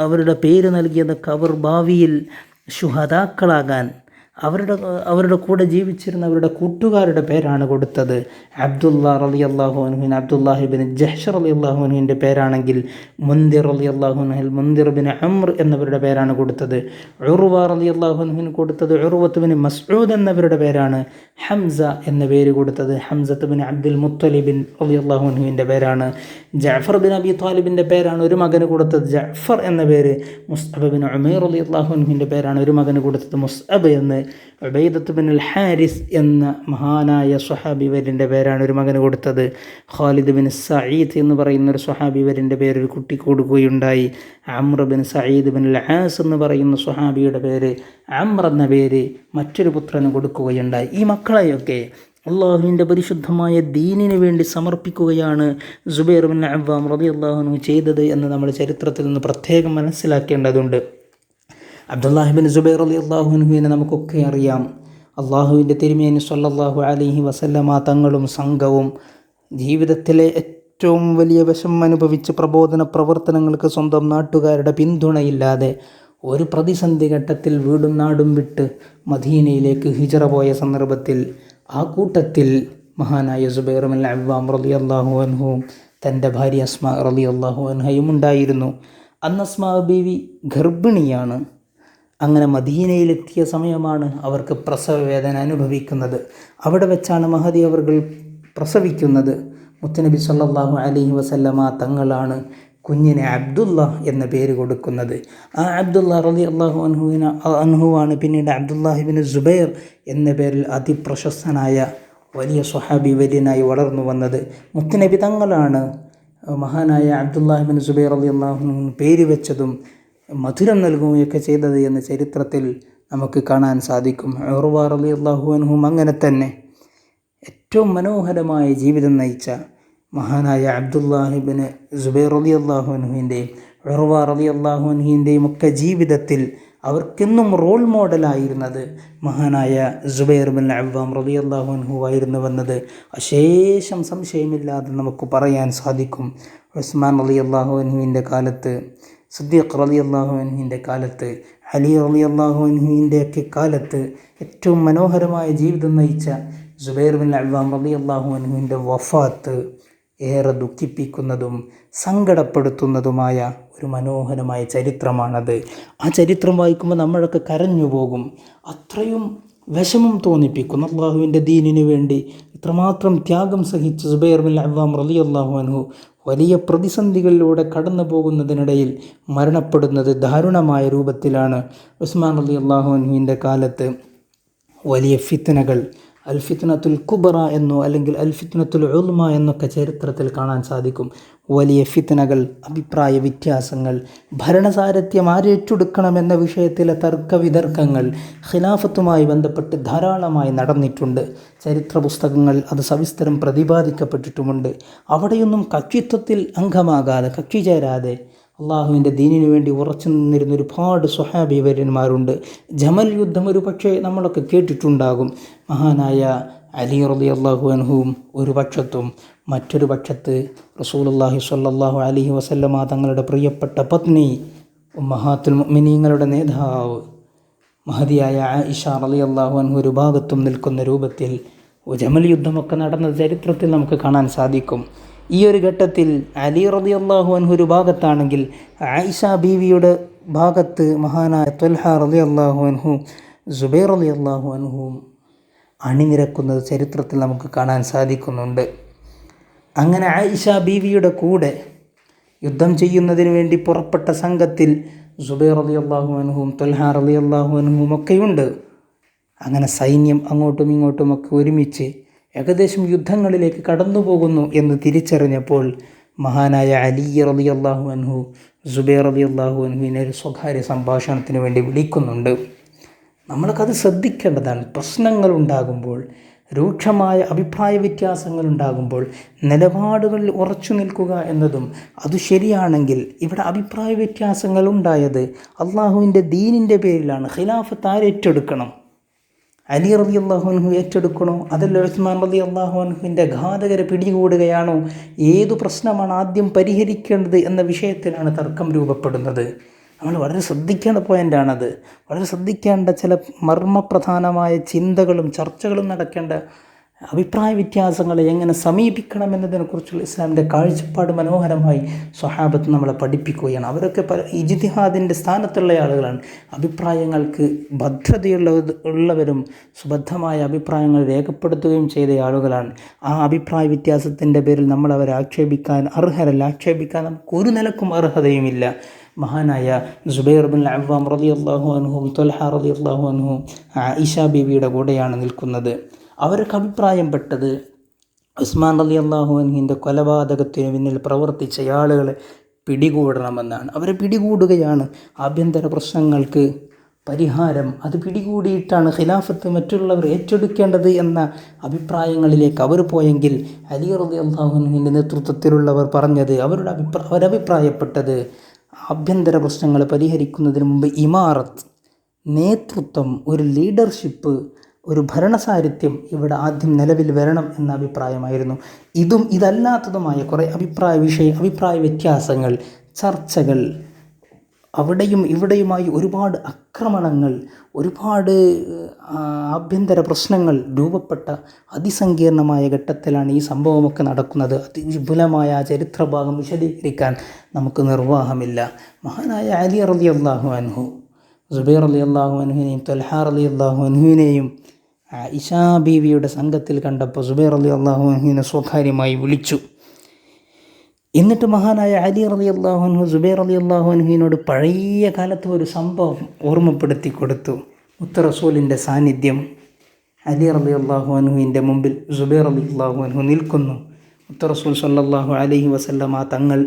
അവരുടെ പേര് നൽകിയതൊക്കെ അവർ ഭാവിയിൽ ശുഹദാക്കളാകാൻ അവരുടെ കൂടെ ജീവിച്ചിരുന്ന അവരുടെ കൂട്ടുകാരുടെ പേരാണ് കൊടുത്തത്. അബ്ദുല്ലാ റളിയല്ലാഹു അൻഹുവിന് അബ്ദുല്ലാഹി ബിൻ ജഹ്ഷ് റളിയല്ലാഹു അൻഹുവിൻ്റെ പേരാണെങ്കിൽ മുൻദിർ റളിയല്ലാഹു അൻഹു മുൻദിർ ബിൻ അംർ എന്നവരുടെ പേരാണ് കൊടുത്തത്. ഉർവ റളിയല്ലാഹു അൻഹുവിന് കൊടുത്തത് ഉർവത്ത് ബിൻ മസ്ഊദ് എന്നവരുടെ പേരാണ്. ഹംസ എന്ന പേര് കൊടുത്തത് ഹംസത്ത് ബിൻ അബ്ദുൽ മുത്തലിബിൻ റളിയല്ലാഹു അൻഹുവിൻ്റെ പേരാണ്. ജഅഫർ ബിൻ അബി താലിബിൻ്റെ പേരാണ് ഒരു മകന് കൊടുത്തത് ജഅഫർ എന്ന പേര്. മുസ്അബ് ബിൻ ഉമൈർ റളിയല്ലാഹു അൻഹുവിൻ്റെ പേരാണ് ഒരു മകന് കൊടുത്തത് മുസ്അബ് എന്ന് ഉബൈദത്ത് ബിൻ അൽ ഹാരിസ് എന്ന മഹാനായ സ്വഹാബി വര്യൻ്റെ പേരാണ് ഒരു മകന് കൊടുത്തത്. ഖാലിദ് ബിൻ സഈദ് എന്ന് പറയുന്ന ഒരു സ്വഹാബി വര്യൻ്റെ പേര് ഒരു കുട്ടി കൊടുക്കുകയുണ്ടായി. അംർ ബിൻ സഈദ് ബിൻ അൽ ആസ് എന്ന് പറയുന്ന സ്വഹാബിയുടെ പേര് അംർ എന്ന പേര് മറ്റൊരു പുത്രന് കൊടുക്കുകയുണ്ടായി. ഈ മക്കളെയൊക്കെ അള്ളാഹുവിൻ്റെ പരിശുദ്ധമായ ദീനിന് വേണ്ടി സമർപ്പിക്കുകയാണ് സുബൈർ ബിൻ അവ്വാം റളിയല്ലാഹു അൻഹു ചെയ്തത് എന്ന് നമ്മൾ ചരിത്രത്തിൽ നിന്ന് പ്രത്യേകം മനസ്സിലാക്കേണ്ടതുണ്ട്. അബ്ദുല്ലാഹിബിൻ സുബൈർ റളിയല്ലാഹു അൻഹുവിനെ നമുക്കൊക്കെ അറിയാം. അള്ളാഹുവിൻ്റെ തിരുമേനി സ്വല്ലല്ലാഹു അലൈഹി വസല്ലമ തങ്ങളും സംഘവും ജീവിതത്തിലെ ഏറ്റവും വലിയ വിഷം അനുഭവിച്ച് പ്രബോധന പ്രവർത്തനങ്ങൾക്ക് സ്വന്തം നാട്ടുകാരുടെ പിന്തുണയില്ലാതെ ഒരു പ്രതിസന്ധി ഘട്ടത്തിൽ വീടും നാടും വിട്ട് മദീനയിലേക്ക് ഹിജറ പോയ സന്ദർഭത്തിൽ ആ കൂട്ടത്തിൽ മഹാനായ സുബൈർ ബിൻ അവ്വാം റളിയല്ലാഹു അൻഹു തൻ്റെ ഭാര്യ അസ്മാ റളിയല്ലാഹു അൻഹയും ഉണ്ടായിരുന്നു. അന്ന് അസ്മാ ബീവി ഗർഭിണിയാണ്. അങ്ങനെ മദീനയിലെത്തിയ സമയമാണ് അവർക്ക് പ്രസവ വേദന അനുഭവിക്കുന്നത്. അവിടെ വെച്ചാണ് മഹദി അവർകൾ പ്രസവിക്കുന്നത്. മുത്തുനബി സല്ലല്ലാഹു അലൈഹി വസല്ലമ തങ്ങളാണ് കുഞ്ഞിനെ അബ്ദുള്ള എന്ന പേര് കൊടുക്കുന്നത്. ആ അബ്ദുള്ള റളിയല്ലാഹു അൻഹുവാണ് പിന്നീട് അബ്ദുല്ലാഹിബിൻ സുബൈർ എന്ന പേരിൽ അതിപ്രശസ്തനായ വലിയ സ്വഹാബി വര്യനായി വളർന്നു വന്നത്. മുത്തുനബി തങ്ങളാണ് മഹാനായ അബ്ദുല്ലാഹിബിൻ സുബൈർ റളിയല്ലാഹു അൻഹു പേര് വെച്ചതും മധുരം നൽകുകയൊക്കെ ചെയ്തത് എന്ന് ചരിത്രത്തിൽ നമുക്ക് കാണാൻ സാധിക്കും. ഉർവ റളിയല്ലാഹു അൻഹു അങ്ങനെ തന്നെ ഏറ്റവും മനോഹരമായ ജീവിതം നയിച്ച മഹാനായ അബ്ദുല്ലാഹിബിൻ സുബൈർ റളിയല്ലാഹു അൻഹുവിൻ്റെയും ഉർവ റളിയല്ലാഹു അൻഹുവിൻ്റെയും ഒക്കെ ജീവിതത്തിൽ അവർക്കെന്നും റോൾ മോഡലായിരുന്നത് മഹാനായ സുബൈർ ബിൻ അവ്വാം റളിയല്ലാഹു അൻഹു ആയിരുന്നുവെന്നത് അശേഷം സംശയമില്ലാതെ നമുക്ക് പറയാൻ സാധിക്കും. ഉസ്മാൻ റളിയല്ലാഹു അൻഹുവിൻ്റെ കാലത്ത്, സിദ്ദീഖ് റളിയല്ലാഹു അൻഹുവിൻ്റെ കാലത്ത്, അലി റളിയല്ലാഹു അൻഹുവിൻ്റെയൊക്കെ കാലത്ത് ഏറ്റവും മനോഹരമായ ജീവിതം നയിച്ച സുബൈർ ബിൻ അവ്വാം റളിയല്ലാഹു അൻഹുവിൻ്റെ വഫാത്ത് ഏറെ ദുഃഖിപ്പിക്കുന്നതും സങ്കടപ്പെടുത്തുന്നതുമായ ഒരു മനോഹരമായ ചരിത്രമാണത്. ആ ചരിത്രം വായിക്കുമ്പോൾ നമ്മളൊക്കെ കരഞ്ഞു പോകും. അത്രയും വിഷമം തോന്നിപ്പിക്കും. അള്ളാഹുവിൻ്റെ ദീനിന് വേണ്ടി ഇത്രമാത്രം ത്യാഗം സഹിച്ച് സുബൈർ ബിൻ അവ്വാം റളിയല്ലാഹു അൻഹു വലിയ പ്രതിസന്ധികളിലൂടെ കടന്നു പോകുന്നതിനിടയിൽ മരണപ്പെടുന്നത് ദാരുണമായ രൂപത്തിലാണ്. ഉസ്മാൻ റളിയല്ലാഹു അൻഹുവിൻ്റെ കാലത്ത് വലിയ ഫിത്നകൾ, അൽ ഫിത്നത്തുൽ കുബ്ര എന്നോ അല്ലെങ്കിൽ അൽ ഫിത്നത്തുൽ ഉൽമ എന്നൊക്കെ ചരിത്രത്തിൽ കാണാൻ സാധിക്കും. വലിയ ഫിത്നകൾ, അഭിപ്രായ വ്യത്യാസങ്ങൾ, ഭരണസാരഥ്യം ആരേറ്റെടുക്കണമെന്ന വിഷയത്തിലെ തർക്ക വിതർക്കങ്ങൾ ഖിലാഫത്തുമായി ബന്ധപ്പെട്ട് ധാരാളമായി നടന്നിട്ടുണ്ട്. ചരിത്ര പുസ്തകങ്ങൾ അത് സവിസ്തരം പ്രതിപാദിക്കപ്പെട്ടിട്ടുമുണ്ട്. അവിടെയൊന്നും കക്ഷിത്വത്തിൽ അംഗമാകാതെ, കക്ഷി ചേരാതെ അള്ളാഹുവിൻ്റെ ദീനിനു വേണ്ടി ഉറച്ചു നിന്നിരുന്ന ഒരുപാട് സ്വഹാബി വര്യന്മാരുണ്ട്. ജമൽ യുദ്ധം ഒരു പക്ഷേ നമ്മളൊക്കെ കേട്ടിട്ടുണ്ടാകും. മഹാനായ അലി റളിയല്ലാഹു അൻഹുവും ഒരു പക്ഷത്തും, മറ്റൊരു പക്ഷത്ത് റസൂലുള്ളാഹി സ്വല്ലല്ലാഹു അലൈഹി വസല്ലമ തങ്ങളുടെ പ്രിയപ്പെട്ട പത്നി ഉമ്മഹാത്തുൽ മുഅ്മിനീങ്ങളുടെ നേതാവ് മഹദിയായ ആയിഷ റളിയല്ലാഹു അൻഹു ഒരു ഭാഗത്തും നിൽക്കുന്ന രൂപത്തിൽ ജമൽ യുദ്ധമൊക്കെ നടന്ന ചരിത്രത്തിൽ നമുക്ക് കാണാൻ സാധിക്കും. ഈ ഒരു ഘട്ടത്തിൽ അലി റളിയല്ലാഹു അൻഹു ഒരു ഭാഗത്താണെങ്കിൽ ആയിഷ ബീവിയുടെ ഭാഗത്ത് മഹാനായ ത്വൽഹ റളിയല്ലാഹു അൻഹു, സുബൈർ റളിയല്ലാഹു അൻഹുവും അണിനിരക്കുന്നത് ചരിത്രത്തിൽ നമുക്ക് കാണാൻ സാധിക്കുന്നുണ്ട്. അങ്ങനെ ആയിഷ ബീവിയുടെ കൂടെ യുദ്ധം ചെയ്യുന്നതിന് വേണ്ടി പുറപ്പെട്ട സംഘത്തിൽ സുബൈർ റളിയല്ലാഹു അൻഹുവും ത്വൽഹ റളിയല്ലാഹു അൻഹുവും ഒക്കെയുണ്ട്. അങ്ങനെ സൈന്യം അങ്ങോട്ടും ഇങ്ങോട്ടുമൊക്കെ ഒരുമിച്ച് ഏകദേശം യുദ്ധങ്ങളിലേക്ക് കടന്നു പോകുന്നു എന്ന് തിരിച്ചറിഞ്ഞപ്പോൾ മഹാനായ അലി റളിയല്ലാഹു അൻഹു സുബൈർ റളിയല്ലാഹു അൻഹുവിനെ ഒരു സ്വകാര്യ സംഭാഷണത്തിന് വേണ്ടി വിളിക്കുന്നുണ്ട്. നമ്മൾക്കത് ശ്രദ്ധിക്കേണ്ടതാണ്. പ്രശ്നങ്ങൾ ഉണ്ടാകുമ്പോൾ, രൂക്ഷമായ അഭിപ്രായ വ്യത്യാസങ്ങൾ ഉണ്ടാകുമ്പോൾ നിലപാടുകളിൽ ഉറച്ചു നിൽക്കുക എന്നതും അത് ശരിയാണെങ്കിൽ, ഇവിടെ അഭിപ്രായ വ്യത്യാസങ്ങൾ ഉണ്ടായത് അള്ളാഹുവിൻ്റെ ദീനിൻ്റെ പേരിലാണ്. ഖിലാഫത്ത് ആരേറ്റെടുക്കണം? അലി റളിയല്ലാഹു അൻഹു ഏറ്റെടുക്കണോ? അതല്ല ഉസ്മാൻ റളിയല്ലാഹു അൻഹുവിൻ്റെ ഘാതകരെ പിടികൂടുകയാണോ? ഏതു പ്രശ്നമാണ് ആദ്യം പരിഹരിക്കേണ്ടത് എന്ന വിഷയത്തിലാണ് തർക്കം രൂപപ്പെടുന്നത്. നമ്മൾ വളരെ ശ്രദ്ധിക്കേണ്ട പോയിൻ്റാണത്. വളരെ ശ്രദ്ധിക്കേണ്ട ചില മർമ്മപ്രധാനമായ ചിന്തകളും ചർച്ചകളും നടക്കേണ്ട അഭിപ്രായ വ്യത്യാസങ്ങളെ എങ്ങനെ സമീപിക്കണമെന്നതിനെക്കുറിച്ചുള്ള ഇസ്ലാമിൻ്റെ കാഴ്ചപ്പാട് മനോഹരമായി സ്വഹാബത്ത് നമ്മളെ പഠിപ്പിക്കുകയാണ്. അവരൊക്കെ ഇജ്തിഹാദിൻ്റെ സ്ഥാനത്തുള്ള ആളുകളാണ്. അഭിപ്രായങ്ങൾക്ക് ഭദ്രതയുള്ളവരും സുബദ്ധമായ അഭിപ്രായങ്ങൾ രേഖപ്പെടുത്തുകയും ചെയ്ത ആളുകളാണ്. ആ അഭിപ്രായ വ്യത്യാസത്തിൻ്റെ പേരിൽ നമ്മൾ അവരെ ആക്ഷേപിക്കാൻ അർഹരല്ല. ആക്ഷേപിക്കാൻ നമുക്ക് ഒരു നിലക്കും അർഹതയുമില്ല. മഹാനായ സുബൈർ ബിൻ അവ്വാം റളിയല്ലാഹു അൻഹും ത്വൽഹ റളിയല്ലാഹു അൻഹും ആയിഷ ബീവിയുടെ കൂടെയാണ് നിൽക്കുന്നത്. അവർക്ക് അഭിപ്രായപ്പെട്ടത് ഉസ്മാൻ റളിയല്ലാഹു അൻഹുവിൻ്റെ കൊലപാതകത്തിന് പിന്നിൽ പ്രവർത്തിച്ച ആളുകളെ പിടികൂടണമെന്നാണ്. അവരെ പിടികൂടുകയാണ് ആഭ്യന്തര പ്രശ്നങ്ങൾക്ക് പരിഹാരം. അത് പിടികൂടിയിട്ടാണ് ഖിലാഫത്ത് മറ്റുള്ളവർ ഏറ്റെടുക്കേണ്ടത് എന്ന അഭിപ്രായങ്ങളിലേക്ക് അവർ പോയെങ്കിൽ അലി റളിയല്ലാഹു അൻഹുവിൻ്റെ നേതൃത്വത്തിലുള്ളവർ പറഞ്ഞത് അവരഭിപ്രായപ്പെട്ടത് ആഭ്യന്തര പ്രശ്നങ്ങൾ പരിഹരിക്കുന്നതിന് മുമ്പ് ഇമാറത്ത്, നേതൃത്വം, ഒരു ലീഡർഷിപ്പ്, ഒരു ഭരണസാരഥ്യം ഇവിടെ ആദ്യം നിലവിൽ വരണം എന്ന അഭിപ്രായമായിരുന്നു. ഇതല്ലാത്തതുമായ കുറേ അഭിപ്രായ വ്യത്യാസങ്ങൾ, ചർച്ചകൾ, അവിടെയും ഇവിടെയുമായി ഒരുപാട് ആക്രമണങ്ങൾ, ഒരുപാട് ആഭ്യന്തര പ്രശ്നങ്ങൾ രൂപപ്പെട്ട അതിസങ്കീർണമായ ഘട്ടത്തിലാണ് ഈ സംഭവമൊക്കെ നടക്കുന്നത്. അതിവിപുലമായ ആ ചരിത്രഭാഗം വിശദീകരിക്കാൻ നമുക്ക് നിർവാഹമില്ല. മഹാനായ അലി റളിയല്ലാഹു അൻഹു സുബൈർ റളിയല്ലാഹു അൻഹുവിനെയും ത്വൽഹ റളിയല്ലാഹു അൻഹുവിനെയും ആയിഷ ബീവിയുടെ സംഘത്തിൽ കണ്ടപ്പോൾ സുബൈർ റളിയല്ലാഹു അൻഹുവിനെ സ്വകാര്യമായി വിളിച്ചു. എന്നിട്ട് മഹാനായ അലി റളിയല്ലാഹു അൻഹു സുബൈർ റളിയല്ലാഹു അൻഹുവിനോട് പഴയ കാലത്ത് ഒരു സംഭവം ഓർമ്മപ്പെടുത്തി കൊടുത്തു. മുത്ത റസൂലിൻ്റെ സാന്നിധ്യം. അലി റളിയല്ലാഹു അൻഹുവിൻ്റെ മുമ്പിൽ സുബൈർ റളിയല്ലാഹു അൻഹു നിൽക്കുന്നു. മുത്ത റസൂൽ സ്വല്ലല്ലാഹു അലൈഹി വസല്ലമ തങ്ങൾ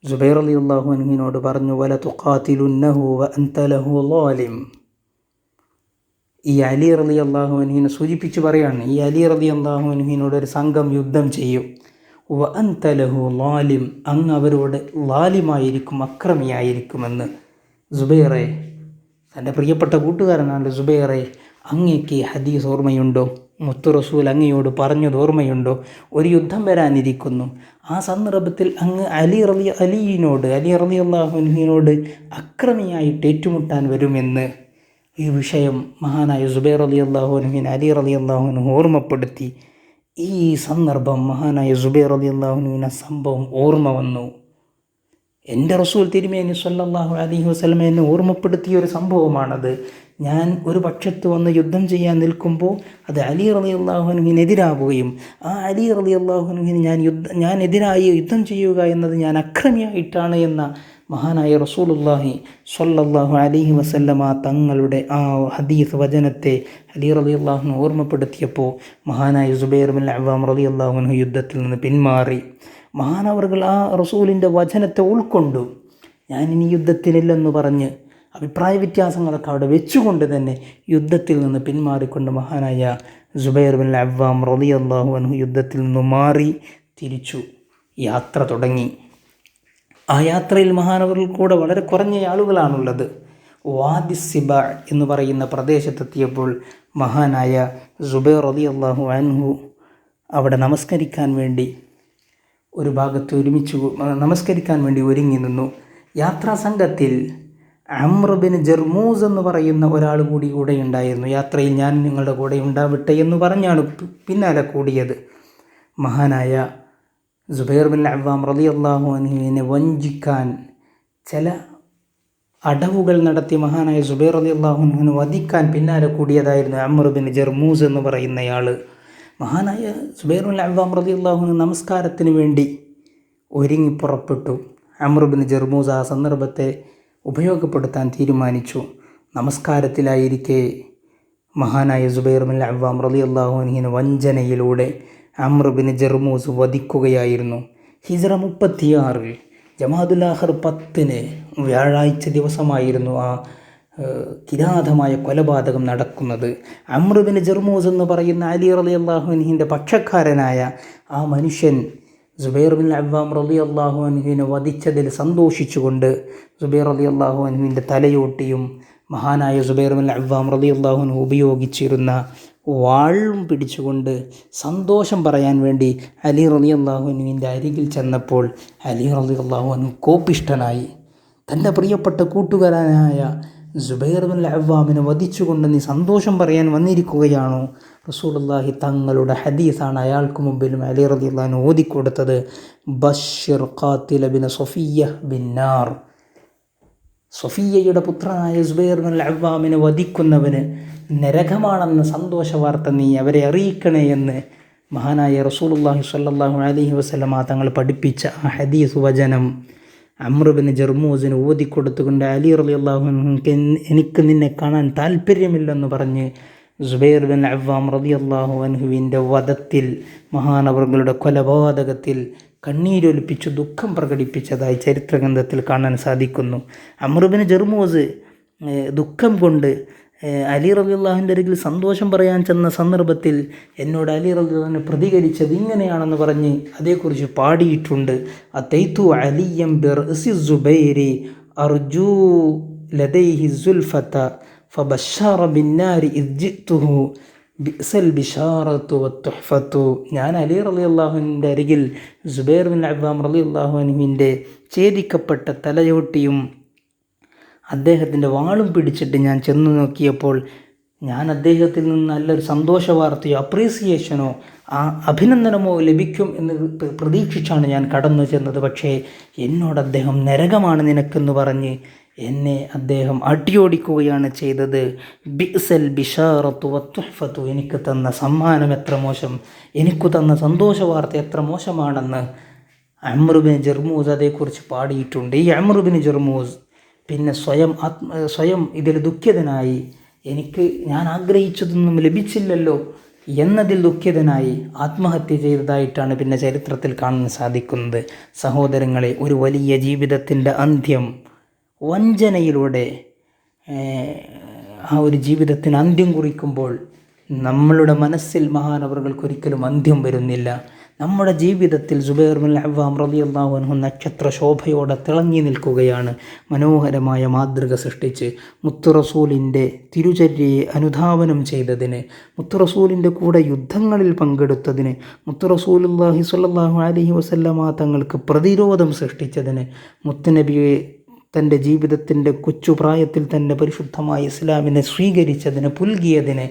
സുബൈർ റളിയല്ലാഹു അൻഹുവിനോട് പറഞ്ഞു, വല തുഖാതിലുന്നഹു വ അൻത ലഹു ളാലിം. ഈ അലി റളിയല്ലാഹു അൻഹുവിനെ സൂചിപ്പിച്ച് പറയാണ്, ഈ അലി റളിയല്ലാഹു അൻഹുവിനോട് ഒരു സംഘം യുദ്ധം ചെയ്യും. വ അൻത ലഹു ളാലിം, അങ്ങ് അവരോട് ലാലിമായിരിക്കും, അക്രമിയായിരിക്കുമെന്ന്. സുബൈറെ, തൻ്റെ പ്രിയപ്പെട്ട കൂട്ടുകാരനാണ് സുബൈറെ, അങ്ങേക്ക് ഹദീസ് ഓർമ്മയുണ്ടോ? മുത്തു റസൂൽ അങ്ങയോട് പറഞ്ഞത് ഓർമ്മയുണ്ടോ? ഒരു യുദ്ധം വരാനിരിക്കുന്നു. ആ സന്ദർഭത്തിൽ അങ്ങ് അലി റളിയല്ലാഹു അൻഹുവിനോട് അക്രമിയായിട്ട് ഏറ്റുമുട്ടാൻ വരുമെന്ന് ഈ വിഷയം മഹാനായ സുബൈർ റളിയല്ലാഹു അൻഹുവിനെ അലി റളിയല്ലാഹു അൻഹു ഓർമ്മപ്പെടുത്തി. ഈ സന്ദർഭം മഹാനായ സുബൈർ റളിയല്ലാഹു അൻഹുവിന് സംഭവം ഓർമ്മ വന്നു. എൻ്റെ റസൂൽ തിരുമേനി സ്വല്ലല്ലാഹു അലൈഹി വസല്ലം എന്നെ ഓർമ്മപ്പെടുത്തിയ ഒരു സംഭവമാണത്. ഞാൻ ഒരു പക്ഷത്ത് വന്ന് യുദ്ധം ചെയ്യാൻ നിൽക്കുമ്പോൾ അത് അലി റളിയല്ലാഹു അൻഹുവിനെതിരാവുകയും ആ അലി റളിയല്ലാഹു അൻഹുവിന് ഞാൻ എതിരായി യുദ്ധം ചെയ്യുക എന്നത് ഞാൻ അക്രമിയായിട്ടാണ് എന്ന മഹാനായ റസൂലുള്ളാഹി സ്വല്ലല്ലാഹു അലൈഹി വസല്ലമ തങ്ങളുടെ ആ ഹദീസ് വചനത്തെ അലി റളിയല്ലാഹു അൻഹു ഓർമ്മപ്പെടുത്തിയപ്പോൾ മഹാനായ സുബൈർ ബിൻ അവ്വാം റളിയല്ലാഹു അൻഹു യുദ്ധത്തിൽ നിന്ന് പിന്മാറി. മഹാനവർകൾ ആ റസൂലിൻ്റെ വചനത്തെ ഉൾക്കൊണ്ടു. ഞാനിനി യുദ്ധത്തിനില്ലെന്ന് പറഞ്ഞ് അഭിപ്രായ വ്യത്യാസങ്ങളൊക്കെ അവിടെ വെച്ചുകൊണ്ട് തന്നെ യുദ്ധത്തിൽ നിന്ന് പിന്മാറിക്കൊണ്ട് മഹാനായ സുബൈർ ബിൻ അവ്വാം റളിയല്ലാഹു അൻഹു യുദ്ധത്തിൽ നിന്ന് മാറി തിരിച്ചു യാത്ര തുടങ്ങി. ആ യാത്രയിൽ മഹാനവറിൽ കൂടെ വളരെ കുറഞ്ഞ ആളുകളാണുള്ളത്. വാദി സിബാ എന്ന് പറയുന്ന പ്രദേശത്തെത്തിയപ്പോൾ മഹാനായ സുബൈർ റളിയല്ലാഹു അൻഹു അവിടെ നമസ്കരിക്കാൻ വേണ്ടി ഒരു ഭാഗത്ത് നമസ്കരിക്കാൻ വേണ്ടി ഒരുങ്ങി നിന്നു. യാത്രാ സംഘത്തിൽ അംർ ബിൻ ജർമൂസ് എന്ന് പറയുന്ന ഒരാൾ കൂടെ ഉണ്ടായിരുന്നു. യാത്രയിൽ ഞാൻ നിങ്ങളുടെ കൂടെ ഉണ്ടാവട്ടെ എന്ന് പറഞ്ഞാണ് പിന്നാലെ കൂടിയത്. മഹാനായ സുബൈർ ബിൻ അവ്വാം റളിയല്ലാഹു അൻഹുവിനെ വഞ്ചിക്കാൻ ചില അടവുകൾ നടത്തി മഹാനായ സുബൈർ റളിയല്ലാഹു അൻഹുവിനെ വധിക്കാൻ പിന്നാലെ കൂടിയതായിരുന്നു അംർ ബിൻ ജർമൂസ് എന്ന് പറയുന്നയാൾ. മഹാനായ സുബൈർ ബിൻ അവ്വാം റളിയല്ലാഹു അൻഹു നമസ്കാരത്തിന് വേണ്ടി ഒരുങ്ങി പുറപ്പെട്ടു. അംർ ബിൻ ജർമൂസ് ആ സന്ദർഭത്തെ ഉപയോഗപ്പെടുത്താൻ തീരുമാനിച്ചു. നമസ്കാരത്തിലായിരിക്കെ മഹാനായ സുബൈർ ബിൻ അവ്വാം റളിയല്ലാഹു അൻഹുവിനെ വഞ്ചനയിലൂടെ അംർ ബിൻ ജർമൂസ് വധിക്കുകയായിരുന്നു. ഹിജ്റ 36 ജമാദുൽ ആഖിർ 10 വ്യാഴാഴ്ച ദിവസമായിരുന്നു ആ കിരാതമായ കൊലപാതകം നടക്കുന്നത്. അംർ ബിൻ ജർമൂസ് എന്ന് പറയുന്ന അലി റളിയല്ലാഹു അൻഹുവിൻ്റെ പക്ഷക്കാരനായ ആ മനുഷ്യൻ സുബൈർ ബിൻ അവ്വാം റളിയല്ലാഹു അൻഹുവിനെ വധിച്ചതിൽ സന്തോഷിച്ചുകൊണ്ട് സുബൈർ റളിയല്ലാഹു അൻഹുവിൻ്റെ തലയോട്ടിയും മഹാനായ സുബൈർ ബിൻ അവ്വാം റളിയല്ലാഹു അൻഹു ഉപയോഗിച്ചിരുന്ന വാളും പിടിച്ചുകൊണ്ട് സന്തോഷം പറയാൻ വേണ്ടി അലി റളിയല്ലാഹു അൻഹുവിൻ്റെ അരികിൽ ചെന്നപ്പോൾ അലി റളിയല്ലാഹു അൻഹു കോപിഷ്ഠനായി. തൻ്റെ പ്രിയപ്പെട്ട കൂട്ടുകാരനായ സുബൈർ ബിൻ അവ്വാമിനെ വധിച്ചുകൊണ്ട് നീ സന്തോഷം പറയാൻ വന്നിരിക്കുകയാണോ? റസൂലുള്ളാഹി തങ്ങളുടെ ഹദീസാണ് അയാൾക്ക് മുമ്പിലും അലി റളിയല്ലാഹു അൻഹു ഓതിക്കൊടുത്തത്. ബശ്ശിർ ഖാതില ബിൻ സഫിയ്യ ബിന്നാർ, സഫിയ്യയുടെ പുത്രനായ സുബൈർ ബിൻ അവ്വാമിനെ വധിക്കുന്നവന് നരകമാണെന്ന സന്തോഷ വാർത്ത നീ അവരെ അറിയിക്കണേ എന്ന് മഹാനായ റസൂലുള്ളാഹി സ്വല്ലല്ലാഹു അലൈഹി വസല്ലമ തങ്ങൾ പഠിപ്പിച്ച ആ ഹദീസ് വചനം അമ്രുബിന് ജർമൂസിന് ഓതിക്കൊടുത്തുകൊണ്ട് അലി റളിയല്ലാഹു അൻഹു എനിക്ക് നിന്നെ കാണാൻ താല്പര്യമില്ലെന്ന് പറഞ്ഞ് സുബൈർ ബിൻ അവ്വാം റളിയല്ലാഹു അൻഹുവിൻ്റെ വധത്തിൽ മഹാനവറുകളുടെ കൊലപാതകത്തിൽ കണ്ണീരൊലിപ്പിച്ചു ദുഃഖം പ്രകടിപ്പിച്ചതായി ചരിത്രഗ്രന്ഥത്തിൽ കാണാൻ സാധിക്കുന്നു. അമ്രുബിന് ജർമൂസ് ദുഃഖം കൊണ്ട് അലി റളിയല്ലാഹുവിൻ്റെ അരികിൽ സന്തോഷം പറയാൻ ചെന്ന സന്ദർഭത്തിൽ എന്നോട് അലി റളിയല്ലാഹു പ്രതികരിച്ചത് ഇങ്ങനെയാണെന്ന് പറഞ്ഞ് അതേക്കുറിച്ച് പാടിയിട്ടുണ്ട്. അതൈതു അലിയം ബിർഅസി സുബൈരി അർജു ലദൈഹി സുൽഫത ഫബശറ ബിന്നാരി ഇദ് ജിഅ്തുഹു ബിഅസൽ ബിശാറത്തു വത്തുഹ്ഫത്തു. ഞാൻ അലി റളിയല്ലാഹുവിൻ്റെ അരികിൽ സുബൈർ ബിൻ അവ്വാം റളിയല്ലാഹു അൻഹുവിൻ്റെ ഛേദിക്കപ്പെട്ട തലയോട്ടിയും അദ്ദേഹത്തിൻ്റെ വാളും പിടിച്ചിട്ട് ഞാൻ ചെന്നു നോക്കിയപ്പോൾ ഞാൻ അദ്ദേഹത്തിൽ നിന്ന് നല്ലൊരു സന്തോഷ വാർത്തയോ അപ്രീസിയേഷനോ അഭിനന്ദനമോ ലഭിക്കും എന്ന് പ്രതീക്ഷിച്ചാണ് ഞാൻ കടന്നു ചെന്നത്. പക്ഷേ എന്നോട് അദ്ദേഹം നരകമാണ് നിനക്കെന്ന് പറഞ്ഞ് എന്നെ അദ്ദേഹം അടിയോടിക്കുകയാണ് ചെയ്തത്. ബിഅസൽ ബിശാറത്തു വത്തുഹ്ഫത്തു. എനിക്ക് തന്ന സമ്മാനം എത്ര മോശം, എനിക്ക് തന്ന സന്തോഷ വാർത്ത എത്ര മോശമാണെന്ന് അമ്രുബിൻ ജർമൂസ് അതേക്കുറിച്ച് പാടിയിട്ടുണ്ട്. ഈ അമ്രുബിൻ ജർമൂസ് പിന്നെ സ്വയം ഇതിൽ ദുഃഖിതനായി, ഞാൻ ആഗ്രഹിച്ചതൊന്നും ലഭിച്ചില്ലല്ലോ എന്നതിൽ ദുഃഖിതനായി ആത്മഹത്യ ചെയ്തതായിട്ടാണ് പിന്നെ ചരിത്രത്തിൽ കാണാൻ സാധിക്കുന്നത്. സഹോദരങ്ങളെ, ഒരു വലിയ ജീവിതത്തിൻ്റെ അന്ത്യം വഞ്ചനയിലൂടെ ആ ഒരു ജീവിതത്തിന് അന്ത്യം കുറിക്കുമ്പോൾ നമ്മളുടെ മനസ്സിൽ മഹാനവറുകൾക്കൊരിക്കലും അന്ത്യം വരുന്നില്ല. നമ്മുടെ ജീവിതത്തിൽ സുബൈർ ബിൻ അവ്വാം റളിയല്ലാഹു അൻഹു നക്ഷത്ര ശോഭയോടെ തിളങ്ങി നിൽക്കുകയാണ്. മനോഹരമായ മാതൃക സൃഷ്ടിച്ച് മുത്തുറസൂലിൻ്റെ തിരുചര്യയെ അനുധാവനം ചെയ്തതിന്, മുത്തുറസൂലിൻ്റെ കൂടെ യുദ്ധങ്ങളിൽ പങ്കെടുത്തതിന്, മുത്തുറസൂലുള്ളാഹി സ്വല്ലല്ലാഹു അലൈഹി വസല്ലമ തങ്ങൾക്ക് പ്രതിരോധം സൃഷ്ടിച്ചതിന്, മുത്തുനബിയെ തൻ്റെ ജീവിതത്തിൻ്റെ കൊച്ചുപ്രായത്തിൽ തന്നെ പരിശുദ്ധമായ ഇസ്ലാമിനെ സ്വീകരിച്ചതിന്, പുൽകിയതിന്,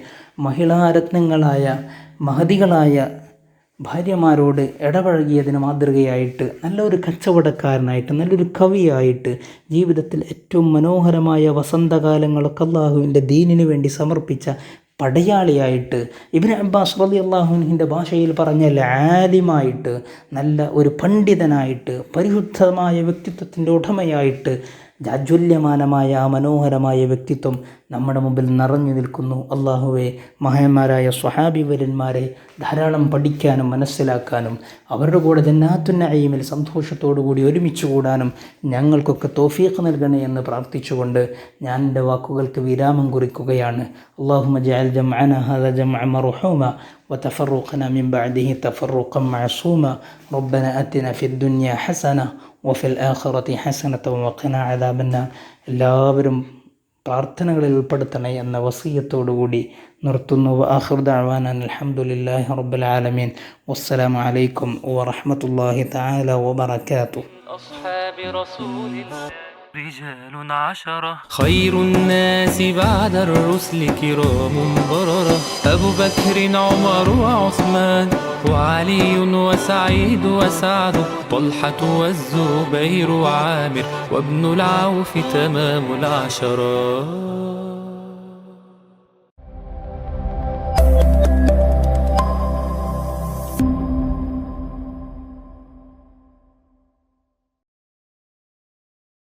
മഹിളാരത്നങ്ങളായ മഹതികളായ ഭാര്യമാരോട് ഇടപഴകിയതിന് മാതൃകയായിട്ട്, നല്ലൊരു കച്ചവടക്കാരനായിട്ട്, നല്ലൊരു കവിയായിട്ട്, ജീവിതത്തിൽ ഏറ്റവും മനോഹരമായ വസന്തകാലങ്ങളൊക്കെ അല്ലാഹുവിൻ്റെ ദീനിന് വേണ്ടി സമർപ്പിച്ച പടയാളിയായിട്ട്, ഇബ്നു അബ്ബാസ് റളിയല്ലാഹു അൻഹുവിൻ്റെ ഭാഷയിൽ പറഞ്ഞാൽ ആലിമായിട്ട്, നല്ല ഒരു പണ്ഡിതനായിട്ട്, പരിശുദ്ധമായ വ്യക്തിത്വത്തിൻ്റെ ഉടമയായിട്ട്, ജാജ്വല്യമാനമായ ആ മനോഹരമായ വ്യക്തിത്വം നമ്മുടെ മുമ്പിൽ നിറഞ്ഞു നിൽക്കുന്നു. അല്ലാഹുവേ, മഹാന്മാരായ സ്വഹാബി വര്യന്മാരെ ധാരാളം പഠിക്കാനും മനസ്സിലാക്കാനും അവരുടെ കൂടെ ജന്നാത്തുൻ നഈമിൽ സന്തോഷത്തോടുകൂടി ഒരുമിച്ച് കൂടാനും ഞങ്ങൾക്കൊക്കെ തൗഫീഖ് നൽകണേ എന്ന് പ്രാർത്ഥിച്ചുകൊണ്ട് ഞാൻ എൻ്റെ വാക്കുകൾക്ക് വിരാമം കുറിക്കുകയാണ്. അല്ലാഹുമ്മ ജഅൽ ജംഅന ഹാദാ ജംഅൻ മർഹൂമ വതഫറഖന മിൻ ബഅദിഹി തഫറഖൻ മഅസൂമ. റബ്ബന ആതിന ഫിദ് ദുനിയ ഹസന വഫിൽ ആഖിറതി ഹസനത വഖിന അദാബന്നാർ. എല്ലാവരും പ്രാർത്ഥനകളിൽ ഉൾപ്പെടുത്തണേ എന്ന വസിയത്തോടുകൂടി നിർത്തുന്നു. ആഖിറു ദഅവാനാ അൽഹംദുലില്ലാഹി റബ്ബിൽ ആലമീൻ. വസ്സലാമു അലൈക്കും വറഹ്മത്തുള്ളാഹി തആല വബറകാതുഹു. أصحاب رسول الله رجال عشرة خير الناس بعد الرسل كرام بررة أبو بكر عمر وعثمان وعلي وسعيد وسعد طلحة والزبير وعامر وابن العوف تمام العشرة.